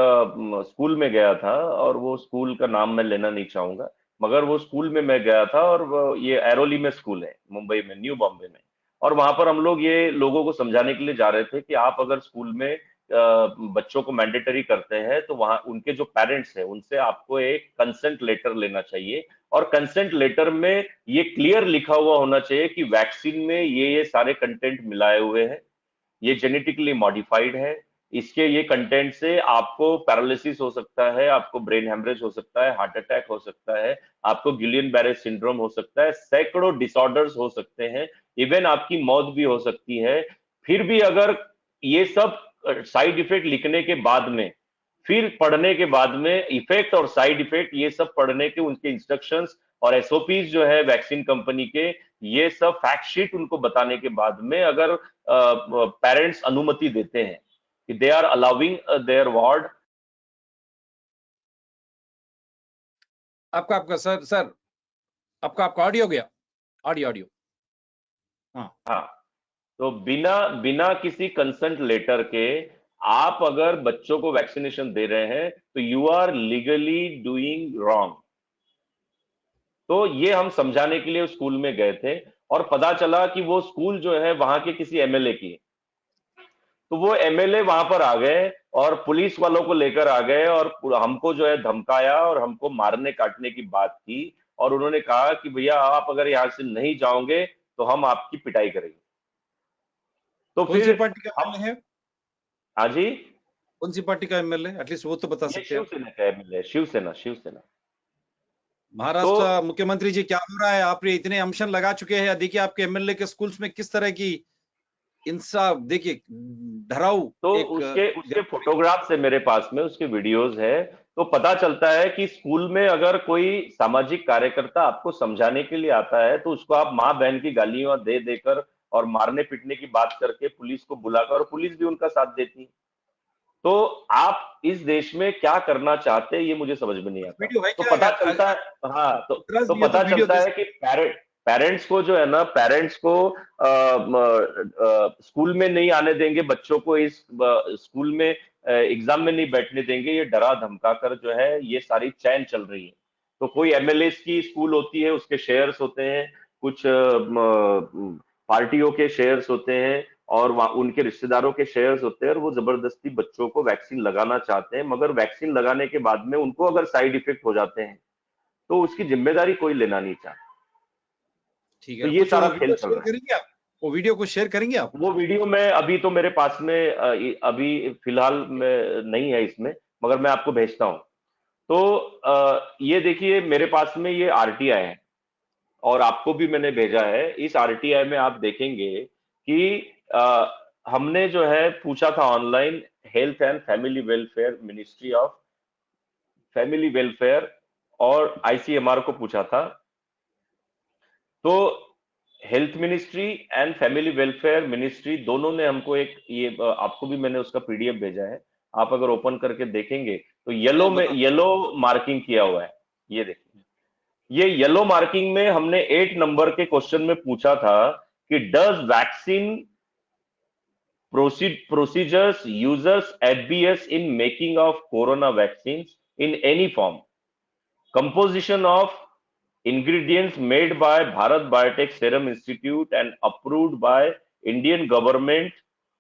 स्कूल में गया था, और वो स्कूल का नाम मैं लेना नहीं चाहूंगा, मगर वो स्कूल में मैं गया था, और वो ये एरोली में स्कूल है मुंबई में, न्यू बॉम्बे में। और वहां पर हम लोग ये लोगों को समझाने के लिए जा रहे थे कि आप अगर स्कूल में बच्चों को मैंडेटरी करते हैं तो वहां उनके जो पेरेंट्स हैं उनसे आपको एक कंसेंट लेटर लेना चाहिए, और कंसेंट लेटर में ये क्लियर लिखा हुआ होना चाहिए कि वैक्सीन में ये सारे कंटेंट मिलाए हुए हैं, ये जेनेटिकली मॉडिफाइड है, इसके ये कंटेंट से आपको पैरालिसिस हो सकता है, आपको ब्रेन हेमरेज हो सकता है, हार्ट अटैक हो सकता है, आपको गिलियन बैरे सिंड्रोम हो सकता है, सैकड़ों डिसऑर्डर्स हो सकते हैं, इवन आपकी मौत भी हो सकती है। फिर भी अगर ये सब साइड इफेक्ट लिखने के बाद में, फिर पढ़ने के बाद में इफेक्ट और साइड इफेक्ट ये सब पढ़ने के उनके इंस्ट्रक्शंस और एसओपीज जो है वैक्सीन कंपनी के, ये सब फैक्ट शीट उनको बताने के बाद में अगर पेरेंट्स अनुमति देते हैं कि they are allowing their ward. आपका सर आपका ऑडियो गया, ऑडियो। हाँ, तो बिना किसी कंसेंट लेटर के आप अगर बच्चों को वैक्सीनेशन दे रहे हैं तो you are legally doing wrong. तो ये हम समझाने के लिए स्कूल में गए थे और पता चला कि वो स्कूल जो है वहां के किसी एमएलए की, तो वो एमएलए वहां पर आ गए और पुलिस वालों को लेकर आ गए और हमको जो है धमकाया और हमको मारने काटने की बात की, और उन्होंने कहा कि भैया आप अगर यहाँ से नहीं जाओगे तो हम आपकी पिटाई करेंगे। तो कौन सी फिर पार्टी का एमएलए है? हाँ जी, कौन सी पार्टी का एमएलए, एटलीस्ट वो तो बता ये सकते हैं। शिवसेना का एमएलए, शिवसेना। महाराष्ट्र मुख्यमंत्री जी क्या हो रहा है? आप इतने अनशन लगा चुके हैं, देखिए आपके एमएलए के स्कूल्स में किस तरह की इंसाफ, देखिए ढराऊ। तो उसके फोटोग्राफ्स है मेरे पास में, उसके वीडियोस है, तो पता चलता है कि स्कूल में अगर कोई सामाजिक कार्यकर्ता आपको समझाने के लिए आता है तो उसको आप माँ बहन की गालियां दे देकर और मारने पीटने की बात करके पुलिस को बुलाकर, और पुलिस भी उनका साथ देती है। तो आप इस देश में क्या करना चाहते हैं ये मुझे समझ में नहीं आता। तो पता चलता है, हाँ, तो पता चलता है कि पेरेंट्स को जो है ना, पेरेंट्स को स्कूल में नहीं आने देंगे, बच्चों को इस स्कूल में एग्जाम में नहीं बैठने देंगे, ये डरा धमका कर जो है ये सारी चैन चल रही है। तो कोई एमएलए की स्कूल होती है, उसके शेयर्स होते हैं, कुछ पार्टियों के शेयर्स होते हैं और उनके रिश्तेदारों के शेयर्स होते हैं, और वो जबरदस्ती बच्चों को वैक्सीन लगाना चाहते हैं, मगर वैक्सीन लगाने के बाद में उनको अगर साइड इफेक्ट हो जाते हैं तो उसकी जिम्मेदारी कोई लेना नहीं चाहता। ठीक है, तो ये सारा खेल चल रहा है। आप वो वीडियो को शेयर करेंगे आप? वो वीडियो में अभी तो मेरे पास में अभी फिलहाल में नहीं है इसमें, मगर मैं आपको भेजता हूं। तो ये देखिए मेरे पास में ये आरटीआई है और आपको भी मैंने भेजा है। इस आरटीआई में आप देखेंगे कि हमने जो है पूछा था online, health and family welfare, ministry of family welfare और आईसीएमआर को पूछा था। तो health ministry and family welfare ministry दोनों ने हमको एक, ये आपको भी मैंने उसका पीडीएफ भेजा है, आप अगर ओपन करके देखेंगे तो येलो मार्किंग किया हुआ है। ये देखिए, ये येलो मार्किंग में हमने 8 नंबर के क्वेश्चन में पूछा था कि does vaccine procedures users FBS in making of corona vaccines in any form, composition of ingredients made by Bharat Biotech Serum Institute and approved by Indian government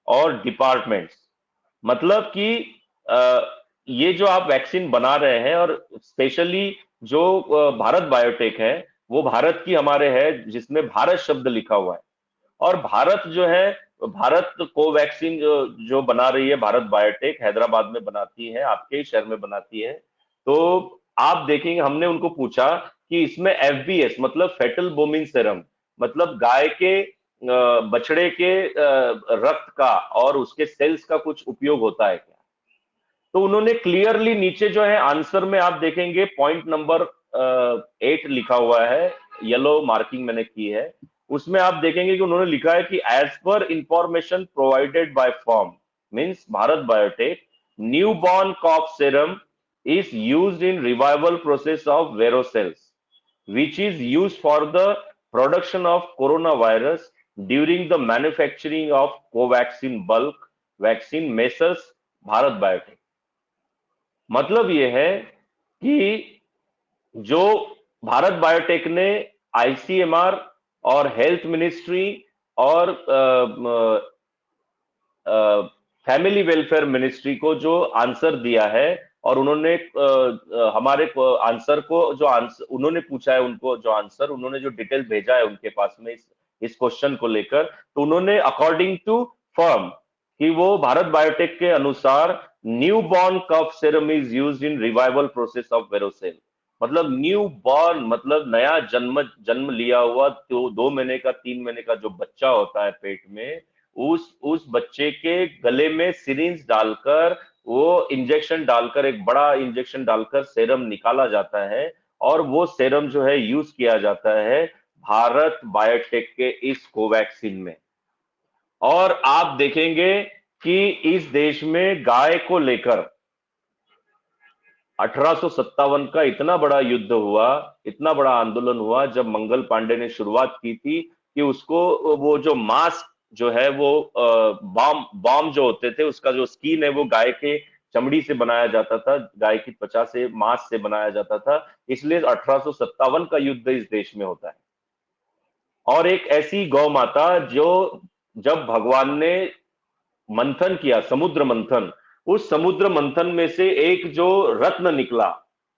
और departments. मतलब कि ये जो आप वैक्सीन बना रहे हैं, और स्पेशली जो भारत बायोटेक है वो भारत की हमारे है, जिसमें भारत शब्द लिखा हुआ है, और भारत जो है, भारत कोवैक्सीन जो बना रही है भारत बायोटेक, हैदराबाद में बनाती है, आपके ही शहर में बनाती है। तो आप देखेंगे हमने उनको पूछा कि इसमें एफबीएस मतलब फेटल बोमिन सेरम, मतलब गाय के बछड़े के रक्त का और उसके सेल्स का कुछ उपयोग होता है क्या? तो उन्होंने क्लियरली नीचे जो है आंसर में आप देखेंगे पॉइंट नंबर 8 लिखा हुआ है, येलो मार्किंग मैंने की है, उसमें आप देखेंगे कि उन्होंने लिखा है कि एज पर information provided by firm means Bharat Biotech, newborn calf serum is used in revival process of verocells, which is used for the production of coronavirus during the manufacturing of Covaxin bulk vaccine Messer's Bharat biotech. मतलब ये है कि जो Bharat biotech ने ICMR और health ministry और family welfare ministry को जो आंसर दिया है, और उन्होंने हमारे आंसर को जो आंसर उन्होंने पूछा है, उनको जो आंसर उन्होंने जो डिटेल भेजा है उनके पास में इस क्वेश्चन को लेकर, तो उन्होंने अकॉर्डिंग टू फर्म कि वो भारत बायोटेक के अनुसार new born calf serum is used in revival process of vero cell. मतलब न्यू बॉर्न मतलब नया जन्म लिया हुआ, तो 2 महीने का 3 महीने का जो बच्चा होता है पेट में, उस बच्चे के गले में सिरिंज डालकर, वो इंजेक्शन डालकर, एक बड़ा इंजेक्शन डालकर सेरम निकाला जाता है, और वो सेरम जो है यूज किया जाता है भारत बायोटेक के इस कोवैक्सीन में। और आप देखेंगे कि इस देश में गाय को लेकर 1857 का इतना बड़ा युद्ध हुआ, इतना बड़ा आंदोलन हुआ, जब मंगल पांडे ने शुरुआत की थी कि उसको वो जो मास्क जो है वो बॉम्ब जो होते थे, उसका जो स्किन है वो गाय के चमड़ी से बनाया जाता था, गाय की त्वचा से, मांस से बनाया जाता था, इसलिए 1857 का युद्ध इस देश में होता है। और एक ऐसी गौ माता जो, जब भगवान ने मंथन किया, समुद्र मंथन, उस समुद्र मंथन में से एक जो रत्न निकला,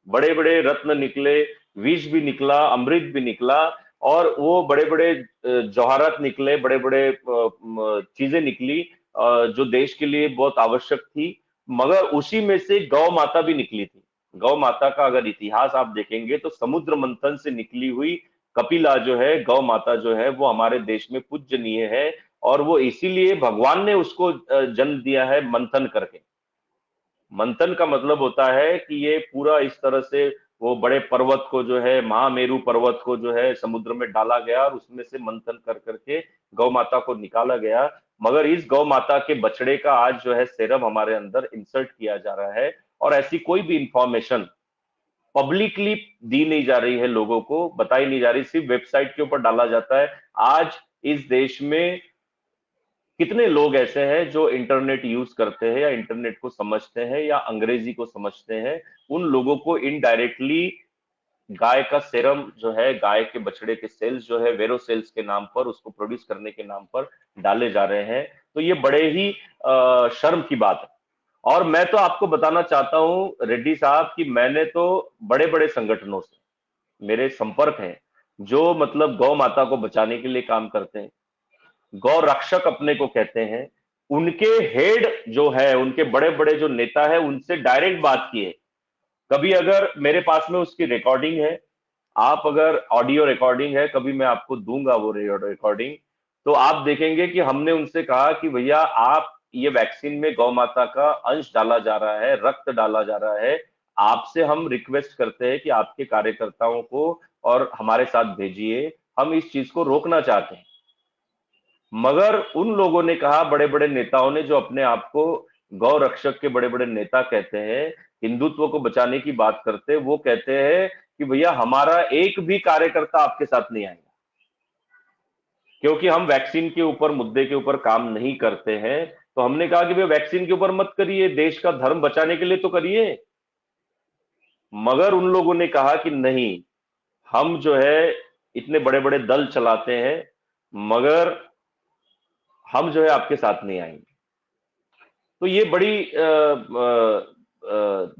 बड़े बड़े रत्न निकले, विष भी निकला, अमृत भी निकला, और वो बड़े बड़े जवाहरात निकले, बड़े बड़े चीजें निकली जो देश के लिए बहुत आवश्यक थी, मगर उसी में से गौ माता भी निकली थी। गौ माता का अगर इतिहास आप देखेंगे तो समुद्र मंथन से निकली हुई कपिला जो है, गौ माता जो है, वो हमारे देश में पूजनीय है, और वो इसीलिए भगवान ने उसको जन्म दिया है मंथन करके। मंथन का मतलब होता है कि ये पूरा इस तरह से वो बड़े पर्वत को जो है, महामेरु पर्वत को जो है समुद्र में डाला गया, और उसमें से मंथन कर करके गौ माता को निकाला गया। मगर इस गौ माता के बछड़े का आज जो है सेरम हमारे अंदर इंसर्ट किया जा रहा है, और ऐसी कोई भी इंफॉर्मेशन पब्लिकली दी नहीं जा रही है, लोगों को बताई नहीं जा रही, सिर्फ वेबसाइट के ऊपर डाला जाता है। आज इस देश में कितने लोग ऐसे हैं जो इंटरनेट यूज करते हैं, या इंटरनेट को समझते हैं, या अंग्रेजी को समझते हैं? उन लोगों को इनडायरेक्टली गाय का सेरम जो है, गाय के बछड़े के सेल्स जो है, वेरोसेल्स के नाम पर, उसको प्रोड्यूस करने के नाम पर डाले जा रहे हैं। तो ये बड़े ही शर्म की बात है। और मैं तो आपको बताना चाहता हूं रेड्डी साहब कि मैंने तो बड़े बड़े संगठनों से मेरे संपर्क हैं, जो मतलब गौ माता को बचाने के लिए काम करते हैं, गौ रक्षक अपने को कहते हैं, उनके हेड जो है, उनके बड़े बड़े जो नेता है, उनसे डायरेक्ट बात की है। कभी अगर मेरे पास में उसकी रिकॉर्डिंग है, आप अगर ऑडियो रिकॉर्डिंग है, कभी मैं आपको दूंगा वो रिकॉर्डिंग, तो आप देखेंगे कि हमने उनसे कहा कि भैया आप ये वैक्सीन में गौ माता का अंश डाला जा रहा है, रक्त डाला जा रहा है, आपसे हम रिक्वेस्ट करते हैं कि आपके कार्यकर्ताओं को और हमारे साथ भेजिए, हम इस चीज को रोकना चाहते हैं। मगर उन लोगों ने कहा, बड़े बड़े नेताओं ने, जो अपने आप को गौ रक्षक के बड़े बड़े नेता कहते हैं, हिंदुत्व को बचाने की बात करते हैं, वो कहते हैं कि भैया हमारा एक भी कार्यकर्ता आपके साथ नहीं आएगा, क्योंकि हम वैक्सीन के ऊपर, मुद्दे के ऊपर काम नहीं करते हैं। तो हमने कहा कि भैया वैक्सीन के ऊपर मत करिए, देश का धर्म बचाने के लिए तो करिए। मगर उन लोगों ने कहा कि नहीं, हम जो है इतने बड़े बड़े दल चलाते हैं, मगर हम जो है आपके साथ नहीं आएंगे। तो ये बड़ी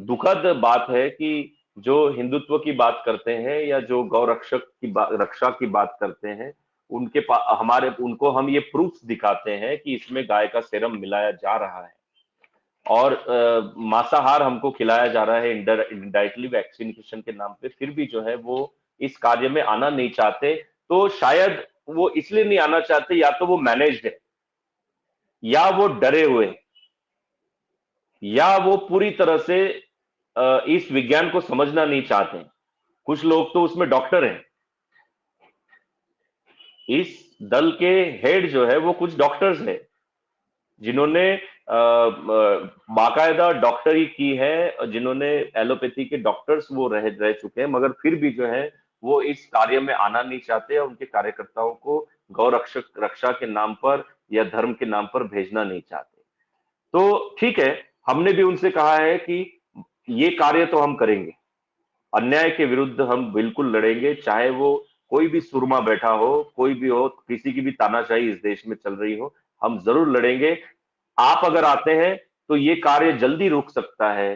दुखद बात है कि जो हिंदुत्व की बात करते हैं, या जो गौ रक्षक की रक्षा की बात करते हैं, उनको हम ये प्रूफ दिखाते हैं कि इसमें गाय का सेरम मिलाया जा रहा है, और मांसाहार हमको खिलाया जा रहा है इंडायरेक्टली वैक्सीनेशन के नाम पे, फिर भी जो है वो इस कार्य में आना नहीं चाहते। तो शायद वो इसलिए नहीं आना चाहते, या तो वो मैनेज्ड है, या वो डरे हुए, या वो पूरी तरह से इस विज्ञान को समझना नहीं चाहते। कुछ लोग तो उसमें डॉक्टर हैं, इस दल के हेड जो है वो कुछ डॉक्टर्स हैं, जिन्होंने बाकायदा डॉक्टरी की है, जिन्होंने एलोपैथी के डॉक्टर्स वो रह चुके हैं, मगर फिर भी जो है वो इस कार्य में आना नहीं चाहते, और उनके कार्यकर्ताओं को गौ रक्षा के नाम पर या धर्म के नाम पर भेजना नहीं चाहते। तो ठीक है, हमने भी उनसे कहा है कि ये कार्य तो हम करेंगे, अन्याय के विरुद्ध हम बिल्कुल लड़ेंगे, चाहे वो कोई भी सुरमा बैठा हो, कोई भी हो, किसी की भी तानाशाही इस देश में चल रही हो, हम जरूर लड़ेंगे। आप अगर आते हैं तो ये कार्य जल्दी रुक सकता है।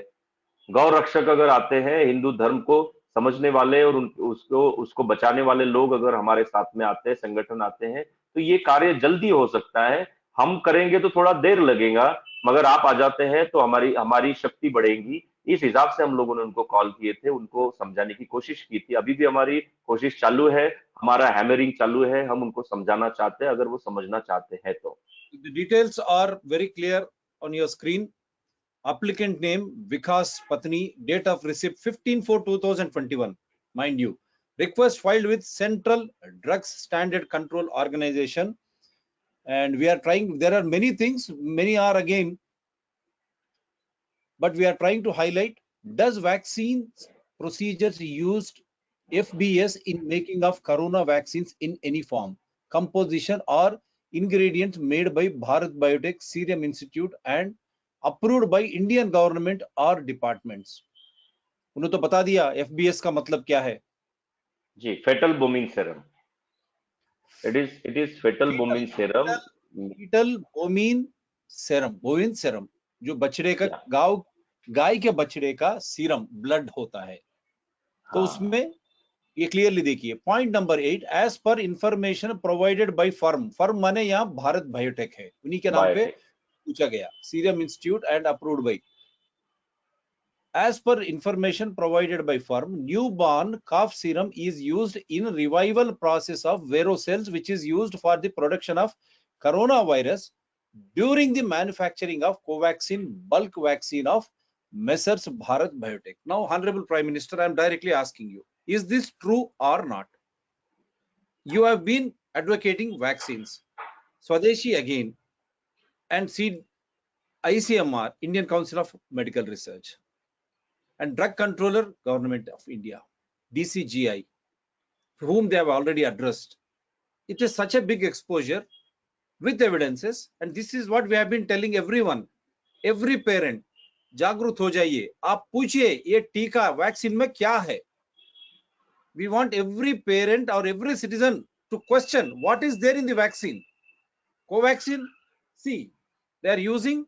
गौ रक्षक अगर आते हैं, हिंदू धर्म को समझने वाले और उसको बचाने वाले लोग अगर हमारे साथ में आते हैं, संगठन आते हैं, तो ये कार्य जल्दी हो सकता है। हम करेंगे तो थोड़ा देर लगेगा, मगर आप आ जाते हैं तो हमारी हमारी शक्ति बढ़ेगी। इस हिसाब से हम लोगों ने उनको कॉल किए थे, उनको समझाने की कोशिश की थी। अभी भी हमारी कोशिश चालू है, हमारा हैमरिंग चालू है, हम उनको समझाना चाहते हैं अगर वो समझना चाहते हैं तो। The details are very clear on your screen. Applicant name Vikas Patni, date of receipt 15/4/2021, mind you. Request filed with Central Drugs Standard Control Organization, and we are trying. There are many things, many are again, but we are trying to highlight: does vaccines procedures used FBS in making of corona vaccines in any form, composition or ingredients made by Bharat Biotech Serum Institute and approved by Indian government or departments? उन्होंने तो बता दिया FBS का मतलब क्या है जी, fetal bovine serum. It is fetal bovine serum. fetal bovine serum, जो बछड़े का गाय के बछड़े का सीरम ब्लड होता है। तो उसमें ये क्लियरली देखिए पॉइंट नंबर 8, एज पर इंफॉर्मेशन प्रोवाइडेड बाय फर्म माने यहाँ भारत बायोटेक है, उन्हीं के नाम पे पूछा गया, serum institute and approved by. As per information provided by firm, newborn cough serum is used in revival process of verocells, which is used for the production of coronavirus during the manufacturing of Covaxin bulk vaccine of Messrs Bharat Biotech. Now, Honorable Prime Minister, I am directly asking you, is this true or not? You have been advocating vaccines, Swadeshi again, and ICMR, Indian Council of Medical Research, and Drug Controller, Government of India, DCGI, whom they have already addressed. It is such a big exposure with evidences, and this is what we have been telling everyone, every parent, जागरूक हो जाइए, आप पूछिए ये टीका vaccine में क्या है। We want every parent or every citizen to question what is there in the vaccine. Covaxin, see, they are using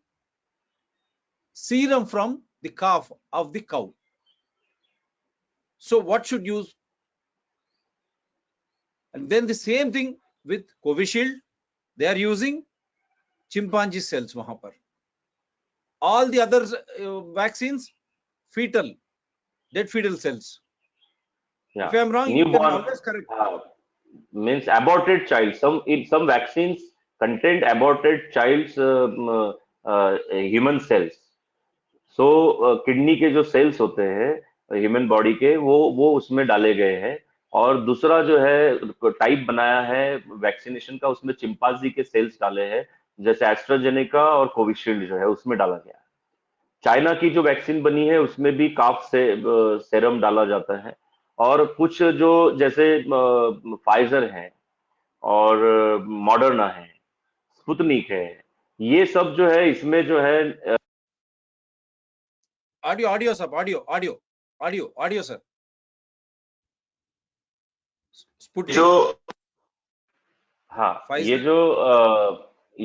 serum from the calf of the cow. So what should use? And then the same thing with Covishield, they are using chimpanzee cells wahan par. All the other vaccines, dead fetal cells. Yeah. If I am wrong, Newborn, you can always correct. Means aborted child. Some vaccines contain aborted child's human cells. So kidney के जो sales होते हैं human body के, वो उसमें डाले गए हैं। और दूसरा जो है टाइप बनाया है वैक्सीनेशन का, उसमें चिंपांजी के सेल्स डाले हैं, जैसे एस्ट्राजेनेका और कोविशील्ड जो है उसमें डाला गया। चाइना की जो वैक्सीन बनी है उसमें भी काफ से सेरम डाला जाता है। और कुछ जो जैसे फाइजर है और मॉडर्ना है, स्पुतनिक है, ये सब जो है इसमें जो है ऑडियो सर, स्पुतनिक जो हाँ, ये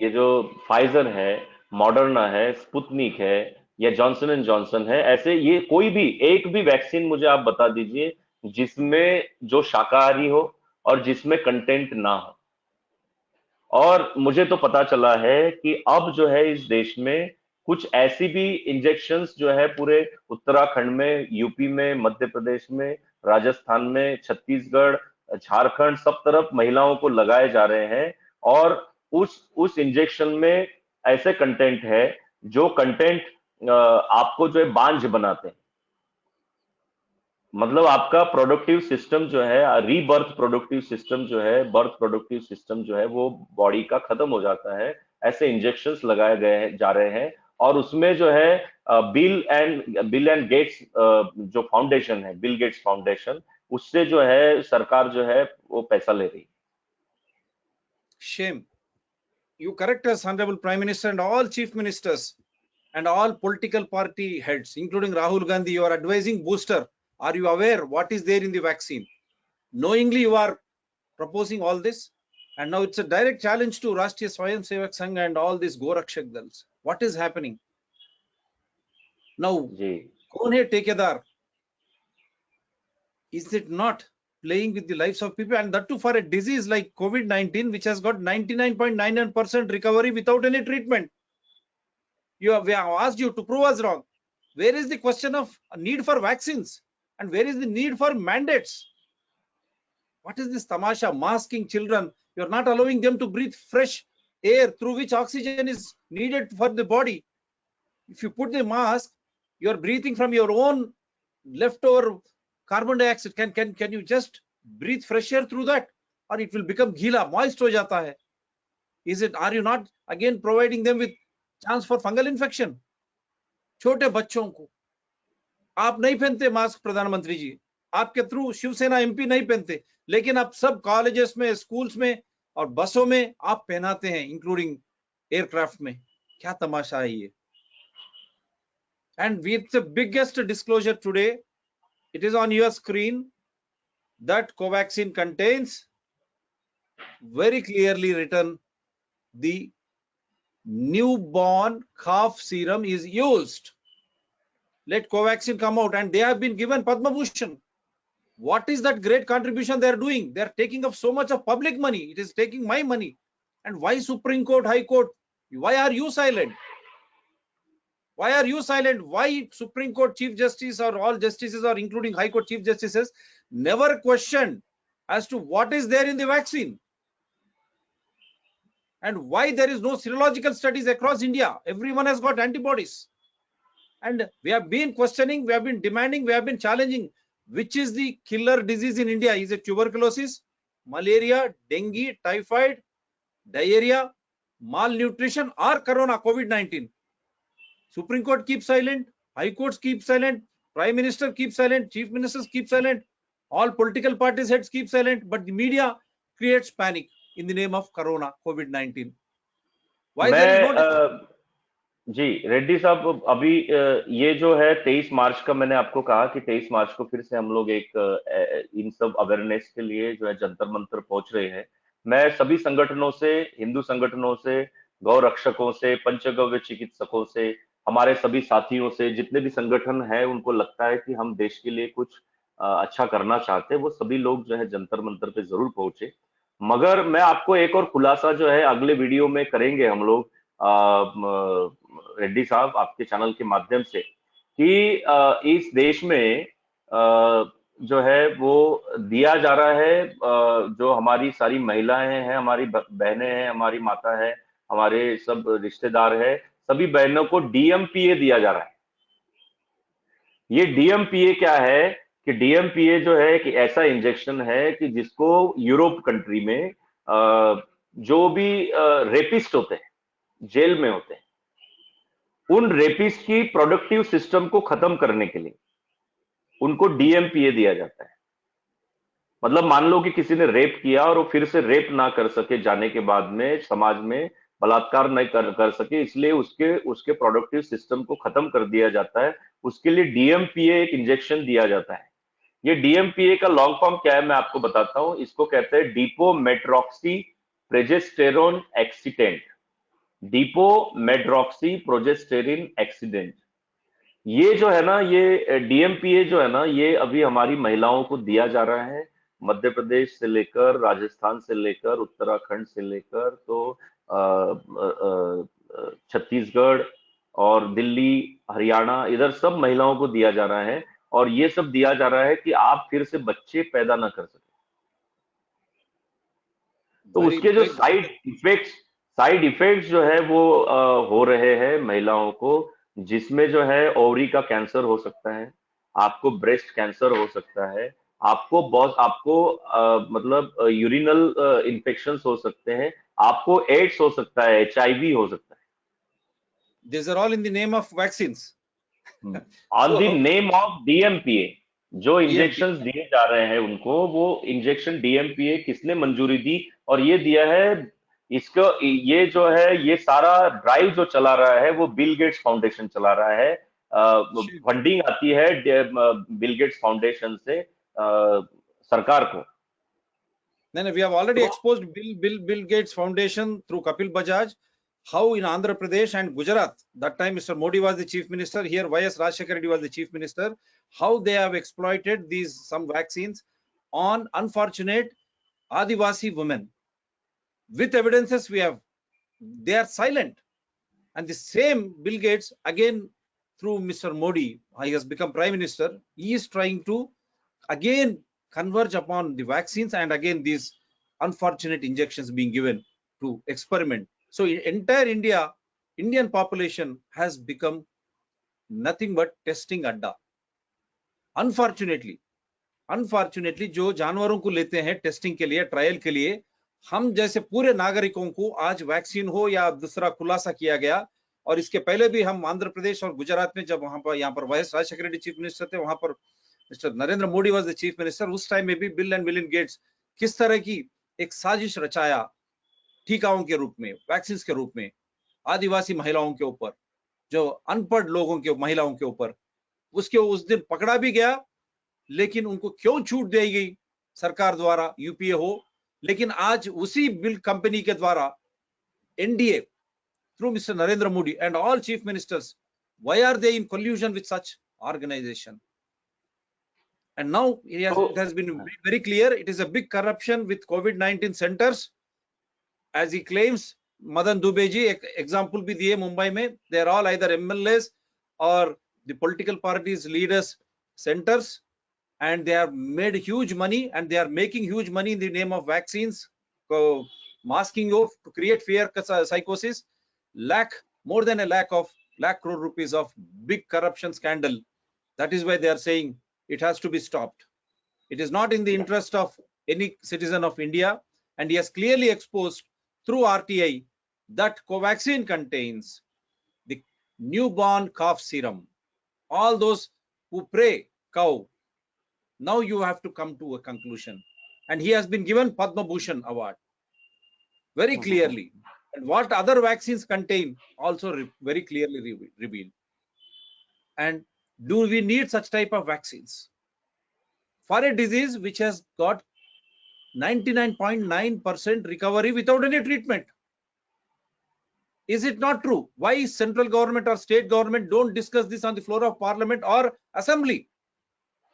जो फाइजर है, मॉडर्ना है, स्पुतनिक है या जॉनसन एंड जॉनसन है, ऐसे ये कोई भी एक भी वैक्सीन मुझे आप बता दीजिए जिसमें जो शाकाहारी हो और जिसमें कंटेंट ना हो। और मुझे तो पता चला है कि अब जो है इस देश में कुछ ऐसी भी इंजेक्शंस जो है पूरे उत्तराखंड में, यूपी में, मध्य प्रदेश में, राजस्थान में, छत्तीसगढ़, झारखंड, सब तरफ महिलाओं को लगाए जा रहे हैं। और उस इंजेक्शन में ऐसे कंटेंट है जो कंटेंट आपको जो है बांझ बनाते हैं। मतलब आपका प्रोडक्टिव सिस्टम जो है, रीबर्थ प्रोडक्टिव सिस्टम जो है, बर्थ प्रोडक्टिव सिस्टम जो है वो बॉडी का खत्म हो जाता है। ऐसे इंजेक्शंस लगाए गए जा रहे हैं। और उसमें जो है बिल एंड गेट्स जो फाउंडेशन है, बिल गेट्स फाउंडेशन, उससे जो है सरकार जो है वो पैसा ले रही। Shame. You correct us, Honorable Prime Minister and all chief ministers and all political party heads, including Rahul Gandhi. You are advising booster. Are you aware what is there in the vaccine? Knowingly you are proposing all this, and now it's a direct challenge to Rashtriya Swayam Sevak Sangh and all these Gorakshak Dals. What is happening now? Ji Kaun hai ठेकेदार? Is it not playing with the lives of people, and that too for a disease like COVID-19, which has got 99.99% recovery without any treatment? We have asked you to prove us wrong. Where is the question of need for vaccines, and where is the need for mandates? What is this tamasha, masking children? You're not allowing them to breathe fresh air through which oxygen is needed for the body. If you put the mask, you're breathing from your own leftover carbon dioxide. Can you just breathe fresh air through that, or it will become gila, moist ho jata hai? Are you not again providing them with chance for fungal infection? छोटे बच्चों को आप नहीं पहनते mask, प्रधानमंत्री जी, आपके through Shiv Sena MP नहीं पहनते, लेकिन आप सब कॉलेजेस में, स्कूल्स में और बसों में आप पहनाते हैं, इंक्लूडिंग एयरक्राफ्ट में. क्या तमाशा है ये? And with the biggest disclosure today, it is on your screen that Covaxin contains very clearly written the newborn cough serum is used. Let Covaxin come out, and they have been given Padma Bhushan. What is that great contribution they are doing? They are taking up so much of public money. It is taking my money. And why Supreme Court, High Court? Why are you silent? Why are you silent? Why Supreme Court Chief Justice or all justices, or including High Court Chief Justices, never questioned as to what is there in the vaccine? And why there is no serological studies across India? Everyone has got antibodies. And we have been questioning, we have been demanding, we have been challenging. Which is the killer disease in India? Is it tuberculosis, malaria, dengue, typhoid, diarrhea, malnutrition, or corona, COVID-19? Supreme Court keeps silent, High Courts keep silent, Prime Minister keeps silent, Chief Ministers keep silent, all political parties heads keep silent, but the media creates panic in the name of corona, COVID-19. Why there is no... जी रेड्डी साहब, अभी ये जो है 23 मार्च का, मैंने आपको कहा कि 23 मार्च को फिर से हम लोग एक इन सब अवेयरनेस के लिए जो है जंतर मंतर पहुंच रहे हैं. मैं सभी संगठनों से, हिंदू संगठनों से, गौ रक्षकों से, पंचगव्य चिकित्सकों से, हमारे सभी साथियों से, जितने भी संगठन हैं, उनको लगता है कि हम देश के लिए कुछ अच्छा करना चाहते हैं, वो सभी लोग जो है जंतर मंतर पे जरूर पहुंचे. मगर मैं आपको एक और खुलासा जो है अगले वीडियो में करेंगे हम लोग रेड्डी साहब आपके चैनल के माध्यम से, कि इस देश में जो है वो दिया जा रहा है, जो हमारी सारी महिलाएं हैं, हमारी बहनें हैं, हमारी माता है, हमारे सब रिश्तेदार है, सभी बहनों को डीएमपीए दिया जा रहा है. ये डीएमपीए क्या है कि डीएमपीए जो है कि ऐसा इंजेक्शन है कि जिसको यूरोप कंट्री में जो भी रेपिस्ट होते हैं, जेल में होते हैं, उन रेपिस्ट की प्रोडक्टिव सिस्टम को खत्म करने के लिए उनको डीएमपीए दिया जाता है. मतलब मान लो कि किसी ने रेप किया और वो फिर से रेप ना कर सके, जाने के बाद में समाज में बलात्कार नहीं कर सके, इसलिए उसके प्रोडक्टिव सिस्टम को खत्म कर दिया जाता है. उसके लिए डीएमपीए एक इंजेक्शन दिया जाता है. ये डीएमपीए का लॉन्ग फॉर्म क्या है मैं आपको बताता हूं. इसको कहते हैं डिपो-मेट्रॉक्सी प्रोजेस्टेरोन एक्सीडेंट. डिपो-मेट्रॉक्सी प्रोजेस्टेरिन एक्सीडेंट. ये जो है ना, ये डीएमपीए जो है ना, ये अभी हमारी महिलाओं को दिया जा रहा है. मध्य प्रदेश से लेकर, राजस्थान से लेकर, उत्तराखंड से लेकर तो छत्तीसगढ़ और दिल्ली, हरियाणा, इधर सब महिलाओं को दिया जा रहा है. और ये सब दिया जा रहा है कि आप फिर से बच्चे पैदा ना कर सके. तो उसके जो साइड इफेक्ट्स जो है वो हो रहे हैं महिलाओं को, जिसमें जो है ओवरी का कैंसर हो सकता है, आपको ब्रेस्ट कैंसर हो सकता है, आपको मतलब यूरिनल इन्फेक्शंस हो सकते हैं, आपको एड्स हो सकता है, एचआईवी हो सकता है. These are all in the name of vaccines. On the name of DMPA. जो इंजेक्शंस दिए जा रहे हैं उनको, वो इंजेक्शन डीएमपीए किसने मंजूरी दी? और ये दिया है इसको, ये जो है ये सारा ड्राइव जो चला रहा है वो बिल गेट्स फाउंडेशन चला रहा है. फंडिंग आती है बिल गेट्स फाउंडेशन से सरकार को. No, we have already So- exposed Bill Gates Foundation through Kapil Bajaj. How in Andhra Pradesh and Gujarat, that time Mr. Modi was the chief minister, here YS Rajshekar Reddy was the chief minister, how they have exploited these some vaccines on unfortunate Adivasi women. With evidences we have, they are silent. And the same Bill Gates, again through Mr. Modi, he has become prime minister, he is trying to again converge upon the vaccines and again these unfortunate injections being given to experiment. So entire Indian population has become nothing but testing adda. Unfortunately जो जानवरों को लेते हैं testing के लिए, trial के लिए, हम जैसे पूरे नागरिकों को आज वैक्सीन हो या दूसरा खुलासा किया गया। और इसके पहले भी हम आंध्र प्रदेश और गुजरात में जब वहां पर यहाँ पर वाईएस राजशेखर रेड्डी चीफ मिनिस्टर थे, वहां पर mister Narendra Modi was the chief minister, उस टाइम में भी बिल एंड मिलिंदा गेट्स किस तरह की एक साजिश रचाया टीकाओं के रूप में, वैक्सीन के रूप में आदिवासी महिलाओं के ऊपर, जो अनपढ़ लोगों के महिलाओं के ऊपर, उसके उस दिन पकड़ा भी गया। लेकिन उनको क्यों छूट दी गई सरकार द्वारा, यूपीए हो, लेकिन आज उसी बिल कंपनी के द्वारा NDA through Mr. Narendra Modi and all chief ministers, why are they in collusion with such organization? And now it has been made very clear, it is a big corruption with COVID-19 centers, as he claims. Madan Dubey ji example bhi diye Mumbai mein, they are all either MLAs or the political parties leaders centers, and they have made huge money and they are making huge money in the name of vaccines, masking off to create fear psychosis. More than a lakh crore rupees of big corruption scandal. That is why they are saying it has to be stopped. It is not in the interest of any citizen of India, and he has clearly exposed through RTI that Covaxin contains the newborn calf serum. All those who pray cow, now you have to come to a conclusion. And he has been given Padma Bhushan award very clearly. And what other vaccines contain also very clearly revealed. And do we need such type of vaccines for a disease which has got 99.9% recovery without any treatment? Is it not true? Why central government or state government don't discuss this on the floor of parliament or assembly?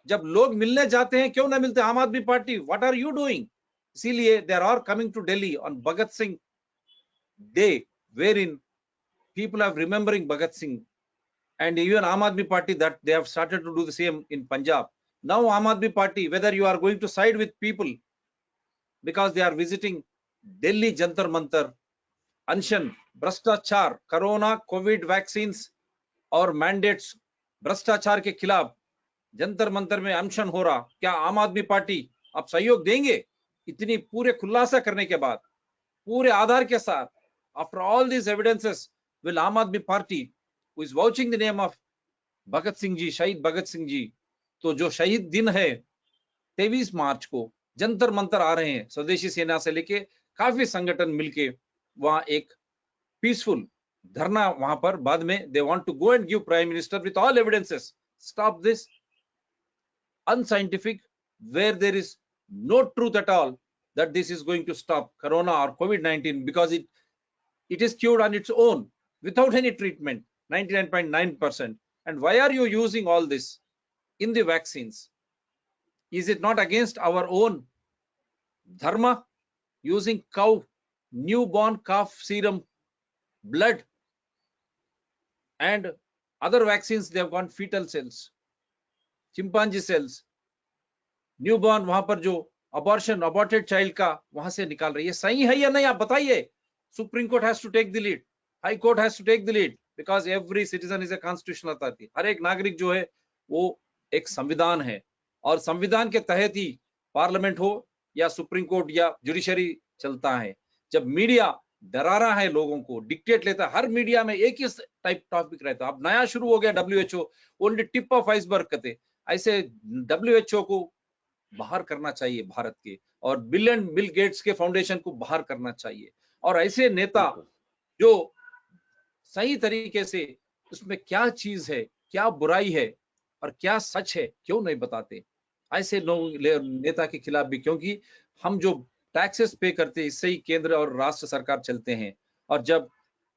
जब लोग मिलने जाते हैं क्यों ना मिलते? आम आदमी party, what are you doing? इसीलिए they are coming to Delhi on Bhagat Singh Day, wherein people are remembering Bhagat Singh, and even Aam Aadmi Party, that they have started to do the same in Punjab. Now Aam Aadmi Party, whether you are going to side with people because they are visiting Delhi Jantar Mantar, Anshan, Bhrashtachar, Corona, COVID vaccines और mandates भ्रष्टाचार के खिलाफ जंतर मंतर में अनशन हो रहा, क्या आम आदमी पार्टी आप सहयोग देंगे? इतनी पूरे खुलासा करने के बाद, पूरे आधार के साथ, after all these evidences, will Aam Aadmi Party, who is vouching the name of Bhagat Singh ji, Shahid Bhagat Singh ji, तो जो शहीद दिन है 23 मार्च को जंतर मंतर आ रहे हैं, स्वदेशी सेना से लेके काफी संगठन मिलके वहां एक पीसफुल धरना वहां पर बाद में they want to go and give prime minister with all evidences, stop this unscientific, where there is no truth at all that this is going to stop corona or COVID-19, because it is cured on its own without any treatment, 99.9%. And why are you using all this in the vaccines? Is it not against our own dharma, using cow newborn calf serum blood and other vaccines? They have gone fetal cells, chimpanzee cells, newborn, वहां पर जो aborted child का वहां से निकाल रही है, सही है या नहीं आप बताइए? Supreme Court has to take the lead, High Court has to take the lead, because every citizen is a constitutional authority. हर एक नागरिक जो है वो एक संविधान है, और संविधान के तहत ही पार्लियामेंट हो या सुप्रीम कोर्ट या जुडिशरी चलता है। जब मीडिया डरा रहा है लोगों को, डिक्टेट लेता है, हर मीडिया में एक ही टाइप टॉपिक रहता है। अब नया शुरू हो गया WHO, only tip of iceberg कहते, ऐसे WHO को बाहर करना चाहिए भारत के, और बिल गेट्स के फाउंडेशन को बाहर करना चाहिए, और ऐसे नेता जो सही तरीके से उसमें क्या चीज है, क्या बुराई है और क्या सच है, क्यों नहीं बताते? ऐसे नेता के खिलाफ भी, क्योंकि हम जो टैक्सेस पे करते हैं, इससे ही केंद्र और राष्ट्र सरकार चलते हैं। और जब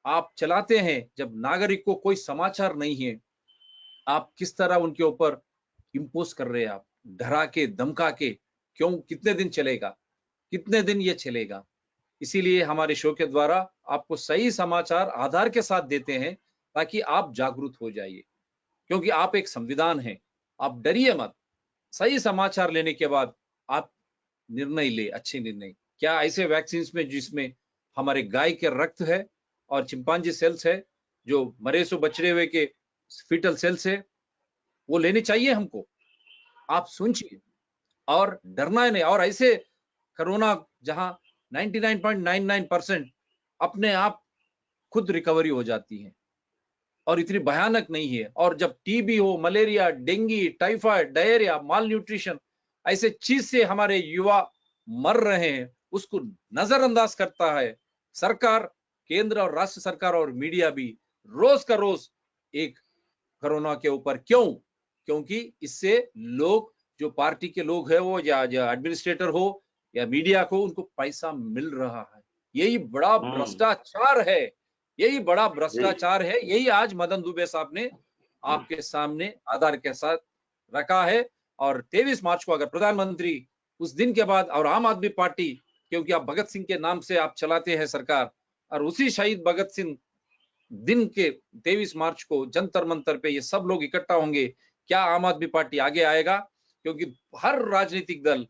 आप चलाते हैं, जब नागरिक को कोई समाचार नहीं है, आप किस तरह उनके ऊपर इम्पोज कर रहे हैं, आप डरा के धमका के, क्यों, कितने दिन चलेगा, कितने दिन ये चलेगा। इसीलिए हमारे शो के द्वारा आपको सही समाचार आधार के साथ देते हैं, ताकि आप जागरूक हो जाइए, क्योंकि आप एक संविधान हैं। आप डरिए मत, सही समाचार लेने के बाद आप निर्णय ले, अच्छे निर्णय। क्या ऐसे वैक्सीन में जिसमें हमारे गाय के रक्त है और चिंपांजी सेल्स है, जो मरे सो बछड़े हुए के फीटल सेल्स है, वो लेने चाहिए हमको। आप सोचिए, और डरना ही नहीं। और ऐसे कोरोना जहां 99.99% अपने आप खुद रिकवरी हो जाती है और इतनी भयानक नहीं है। और जब टीबी हो, मलेरिया, डेंगू, टाइफाइड, डायरिया, माल न्यूट्रिशन, ऐसे चीज से हमारे युवा मर रहे हैं, उसको नजरअंदाज करता है सरकार, केंद्र और राष्ट्र सरकार और मीडिया भी रोज का रोज एक कोरोना के ऊपर। क्यों? क्योंकि इससे लोग, जो पार्टी के लोग हैं, वो या एडमिनिस्ट्रेटर हो या मीडिया को, उनको पैसा मिल रहा है। यही बड़ा भ्रष्टाचार है, यही बड़ा भ्रष्टाचार है। यही आज मदन दुबे साहब ने आपके सामने आधार के साथ रखा है। और 23 मार्च को अगर प्रधानमंत्री उस दिन के बाद, और आम आदमी पार्टी, क्योंकि आप भगत सिंह के नाम से आप चलाते हैं सरकार, और उसी शहीद भगत सिंह दिन के 23 मार्च को जंतर मंतर पे ये सब लोग इकट्ठा होंगे, क्या आम आदमी पार्टी आगे आएगा? क्योंकि हर राजनीतिक दल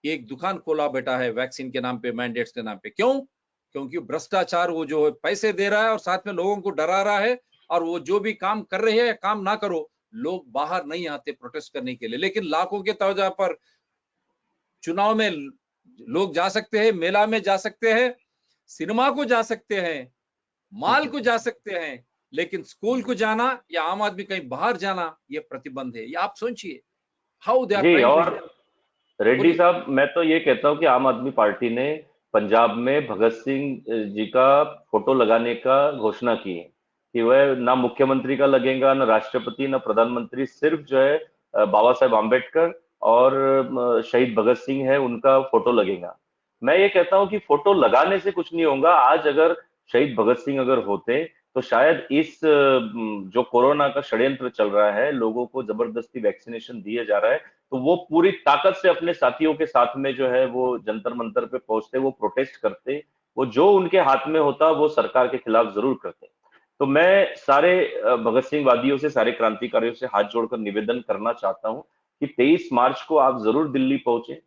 एक दुकान खोला बैठा है वैक्सीन के नाम पे, मैंडेट्स के नाम पे। क्यों? क्योंकि भ्रष्टाचार, वो जो पैसे दे रहा है और साथ में लोगों को डरा रहा है। और वो जो भी काम कर रहे हैं, काम ना करो, लोग बाहर नहीं आते प्रोटेस्ट करने के लिए, लेकिन लाखों के तौर पर चुनाव में लोग जा सकते हैं, मेला में जा सकते हैं, सिनेमा को जा सकते हैं, माल को जा सकते हैं, लेकिन स्कूल को जाना या आम आदमी कहीं बाहर जाना, ये प्रतिबंध है। ये आप सोचिए, how they R G. Trying और टू। रेड्डी बोलिए। साहब, मैं तो ये कहता हूँ कि आम आदमी पार्टी ने पंजाब में भगत सिंह जी का फोटो लगाने का घोषणा की है कि वह ना मुख्यमंत्री का लगेगा, ना राष्ट्रपति, ना प्रधानमंत्री, सिर्फ जो है बाबा साहेब आम्बेडकर और शहीद भगत सिंह है उनका फोटो लगेगा। मैं ये कहता हूँ कि फोटो लगाने से कुछ नहीं होगा। आज अगर शहीद भगत सिंह अगर होते तो शायद इस जो कोरोना का षड्यंत्र चल रहा है, लोगों को जबरदस्ती वैक्सीनेशन दिया जा रहा है, तो वो पूरी ताकत से अपने साथियों के साथ में जो है वो जंतर मंतर पे पहुंचते, वो प्रोटेस्ट करते, वो जो उनके हाथ में होता वो सरकार के खिलाफ जरूर करते। तो मैं सारे भगत सिंह वादियों से, सारे क्रांतिकारियों से हाथ जोड़कर निवेदन करना चाहता हूं कि 23 मार्च को आप जरूर दिल्ली पहुंचे,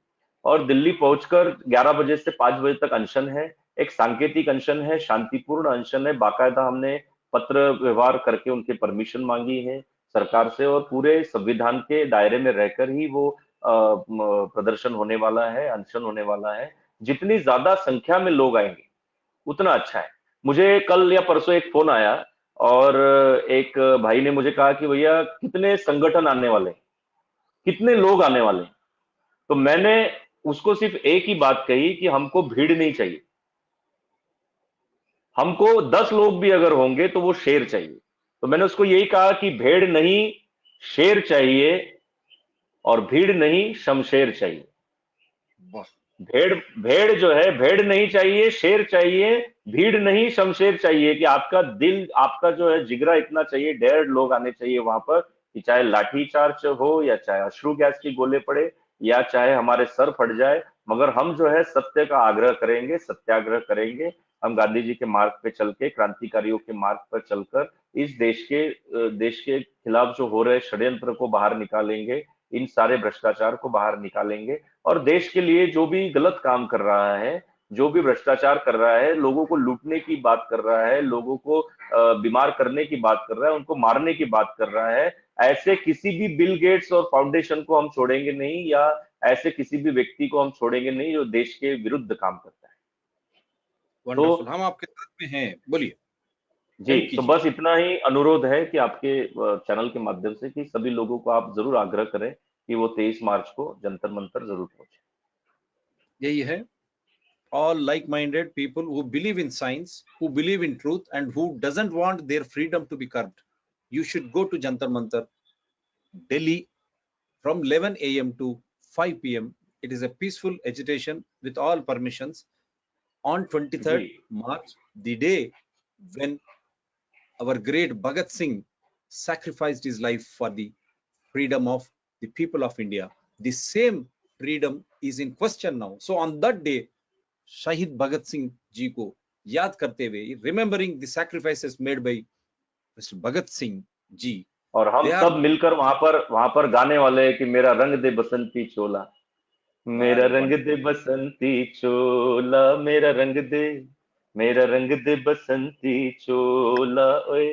और दिल्ली पहुंचकर 11 बजे से 5 बजे तक अनशन है, एक सांकेतिक अनशन है, शांतिपूर्ण अनशन है। बाकायदा हमने पत्र व्यवहार करके उनके परमिशन मांगी है सरकार से, और पूरे संविधान के दायरे में रहकर ही वो प्रदर्शन होने वाला है, अनशन होने वाला है। जितनी ज्यादा संख्या में लोग आएंगे उतना अच्छा है। मुझे कल या परसों एक फोन आया और एक भाई ने मुझे कहा कि भैया कितने संगठन आने वाले हैं, कितने लोग आने वाले हैं। तो मैंने उसको सिर्फ एक ही बात कही कि हमको भीड़ नहीं चाहिए, हमको 10 लोग भी अगर होंगे तो वो शेर चाहिए। तो मैंने उसको यही कहा कि भेड़ नहीं शेर चाहिए, और भीड़ नहीं शमशेर चाहिए। भेड़ भेड़ जो है, भेड़ नहीं चाहिए, शेर चाहिए, भीड़ नहीं शमशेर चाहिए। कि आपका दिल, आपका जो है जिगरा इतना चाहिए, 150 लोग आने चाहिए वहां पर, कि चाहे लाठी चार्ज हो, या चाहे अश्रु गैस की गोले पड़े, या चाहे हमारे सर फट जाए, मगर हम जो है सत्य का आग्रह करेंगे, सत्याग्रह करेंगे। हम गांधी जी के मार्ग पे चल के, क्रांतिकारियों के मार्ग पर चलकर इस देश के खिलाफ जो हो रहे षड्यंत्र को बाहर निकालेंगे, इन सारे भ्रष्टाचार को बाहर निकालेंगे। और देश के लिए जो भी गलत काम कर रहा है, जो भी भ्रष्टाचार कर रहा है, लोगों को लूटने की बात कर रहा है, लोगों को बीमार करने की बात कर रहा है, उनको मारने की बात कर रहा है, ऐसे किसी भी बिल गेट्स और फाउंडेशन को हम छोड़ेंगे नहीं, या ऐसे किसी भी व्यक्ति को हम छोड़ेंगे नहीं जो देश के विरुद्ध काम करता है। वंडरफुल, हम आपके साथ में हैं। बोलिए जी। तो बस इतना ही अनुरोध है कि आपके चैनल के माध्यम से कि सभी लोगों को आप जरूर आग्रह करें कि वो 23 मार्च को जंतर मंतर जरूर पहुंचे। यही है, all like-minded people who believe in science, who believe in truth, and who doesn't want their freedom to be curbed. You should go to Jantar Mantar, Delhi, from 11 a.m. to 5 p.m. It is a peaceful agitation with all permissions on 23rd ji March, the day when our great Bhagat Singh sacrificed his life for the freedom of the people of India. The same freedom is in question now. So on that day, Shahid Bhagat Singh ji को याद करते हुए, remembering the sacrifices made by Mr. Bhagat Singh ji, और हम they are सब मिलकर वहां पर गाने वाले हैं कि मेरा रंग दे बसंती चोला, मेरा very रंग wonderful. दे बसंती चोला, मेरा रंग दे बसंती चोला, ओए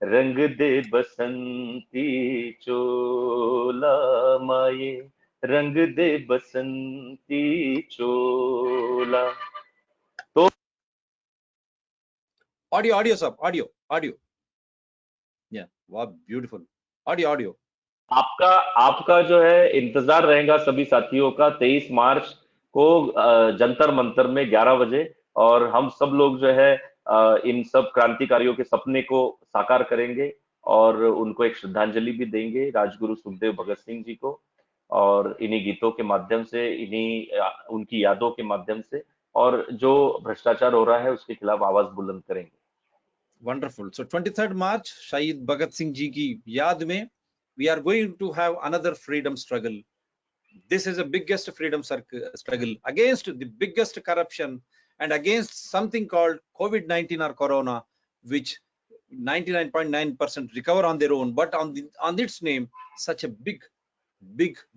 रंग दे बसंती चोला, माये रंग दे बसंती चोला। तो Audio, sir. Audio. Yeah, wow, beautiful. Audio. आपका आपका जो है इंतजार रहेगा सभी साथियों का 23 मार्च को जंतर मंतर में 11 बजे, और हम सब लोग जो है इन सब क्रांतिकारियों के सपने को साकार करेंगे और उनको एक श्रद्धांजलि भी देंगे, राजगुरु सुखदेव भगत सिंह जी को, और इन्हीं गीतों के माध्यम से, इन्हीं उनकी यादों के माध्यम से, और जो भ्रष्टाचार हो रहा है उसके खिलाफ आवाज बुलंद करेंगे। Wonderful. So 23rd March, Shahid Bhagat Singh ji ki yaad mein, we are going to have another freedom struggle. This is the biggest freedom struggle against the biggest corruption and against something called COVID-19 or Corona, which 99.9% recover on their own, but on its name, such a big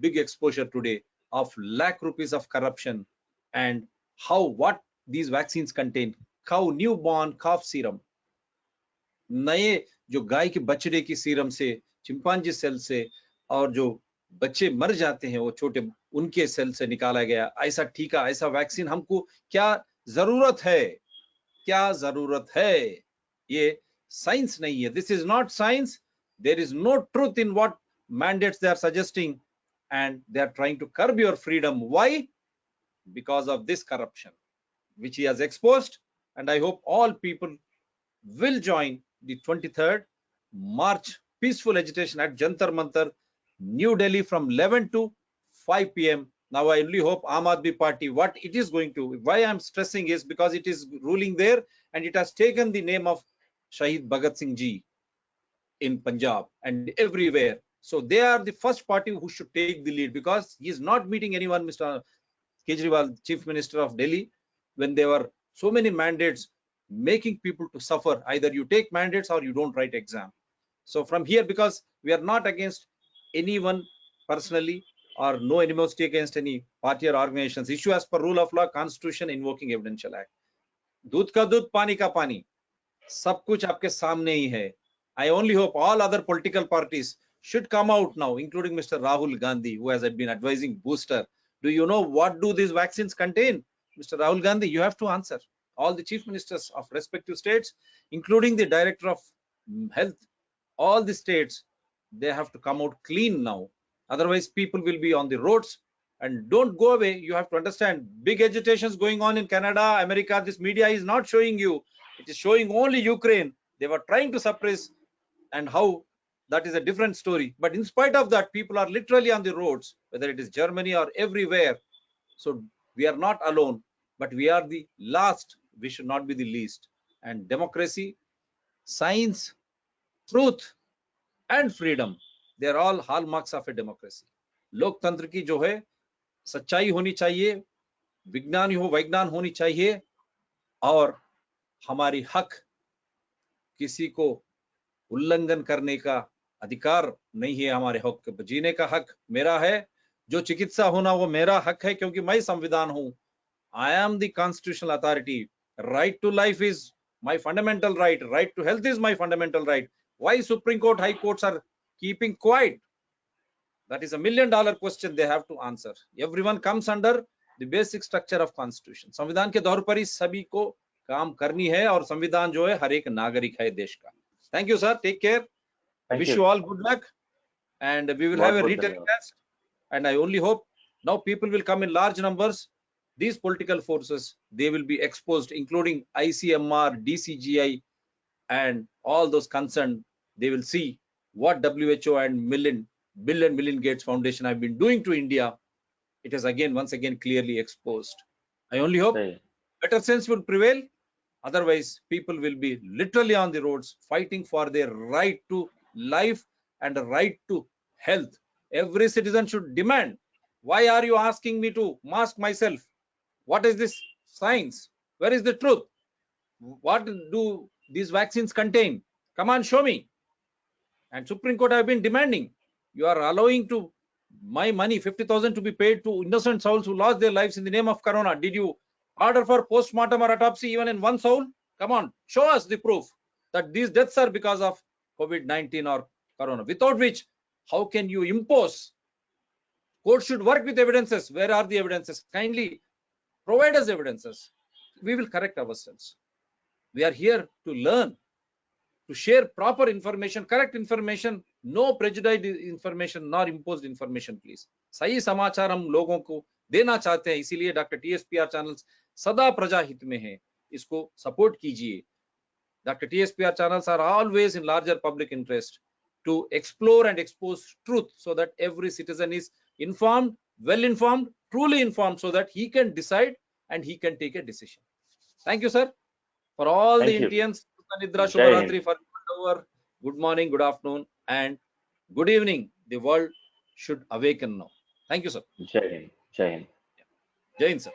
exposure today of lakh rupees of corruption, and what these vaccines contain: cow newborn cough serum, नए जो गाय के बछड़े की serum से, chimpanzee cell से, और जो बच्चे मर जाते हैं वो छोटे, उनके सेल से निकाला गया ऐसा टीका, ऐसा वैक्सीन हमको क्या जरूरत है? क्या जरूरत है? ये साइंस नहीं है. This is not science. There is no truth in what mandates they are suggesting, and they are trying to curb your freedom. Why? Because of this corruption which he has exposed. And I hope all people will join the 23rd March peaceful agitation at Jantar Mantar, New Delhi, from 11 to 5 p.m. Now I only hope Aam Aadmi Party, what it is going to, why I'm stressing is because it is ruling there and it has taken the name of Shahid Bhagat Singh ji in Punjab and everywhere. So they are the first party who should take the lead, because he is not meeting anyone, Mr. Kejriwal, Chief Minister of Delhi, when there were so many mandates making people to suffer. Either you take mandates or you don't write exam. So from here, because we are not against anyone personally or no animosity against any party or organizations, issue as per rule of law, constitution, invoking evidential act. दूध का दूध, पानी का पानी, सब कुछ आपके सामने ही है. I only hope all other political parties should come out now, including Mr. Rahul Gandhi, who has been advising booster. Do you know what do these vaccines contain? Mr. Rahul Gandhi, you have to answer. All the chief ministers of respective states, including the director of health, all the states, they have to come out clean now. Otherwise, people will be on the roads. And don't go away. You have to understand, big agitations going on in Canada, America. This media is not showing you. It is showing only Ukraine. They were trying to suppress, and how that is a different story. But in spite of that, people are literally on the roads, whether it is Germany or everywhere. So we are not alone, but we are the last. We should not be the least. And democracy, science, truth, and freedom, they are all hallmarks of a democracy. लोकतंत्र की जो है सच्चाई होनी चाहिए, वैज्ञान होनी चाहिए, और हमारी हक किसी को उल्लंघन करने का अधिकार नहीं है. हमारे हक, जीने का हक मेरा है, जो चिकित्सा होना वो मेरा हक है, क्योंकि मैं संविधान हूं. I am the constitutional authority. Right to life is my fundamental right. Right to health is my fundamental right. Why Supreme Court, High Courts are keeping quiet? That is $1 million question they have to answer. Everyone comes under the basic structure of constitution. संविधान के तौर पर ही सभी को काम करनी है, और संविधान जो है हर एक नागरिक है देश का. Thank you, sir. Take care. Wish you all good luck, and we will have a re-telecast. And I only hope now people will come in large numbers. These political forces, they will be exposed, including ICMR, DCGI, and all those concerned. They will see what WHO and Bill and Melinda Gates Foundation have been doing to India. It is once again clearly exposed. I only hope सही है। better sense will prevail. Otherwise, people will be literally on the roads fighting for their right to life and the right to health. Every citizen should demand. Why are you asking me to mask myself? What is this science? Where is the truth? What do these vaccines contain? Come on, show me. And Supreme Court have been demanding. You are allowing to my money, 50,000 to be paid to innocent souls who lost their lives in the name of Corona. Did you order for post-mortem or autopsy even in one soul? Come on, show us the proof that these deaths are because of COVID-19 or Corona. Without which, how can you impose? Court should work with evidences. Where are the evidences? Kindly provide us evidences. We will correct ourselves. We are here to learn, to share proper information, correct information, no prejudiced information nor imposed information, please. सही समाचार हम लोगों को देना चाहते हैं, इसीलिए doctor TSPR channels सदा प्रजा हित में है, इसको सपोर्ट कीजिए. Dr. TSPR channels are always in larger public interest to explore and expose truth so that every citizen is informed, well informed, truly informed, so that he can decide and he can take a decision. Thank you, sir. For all Thank the you. Indians, Nidra Jai Hind. Shubharatri for our good morning, good afternoon, and good evening. The world should awaken now. Thank you, sir. जय हिंद, जय Hind. Jai Hind, sir.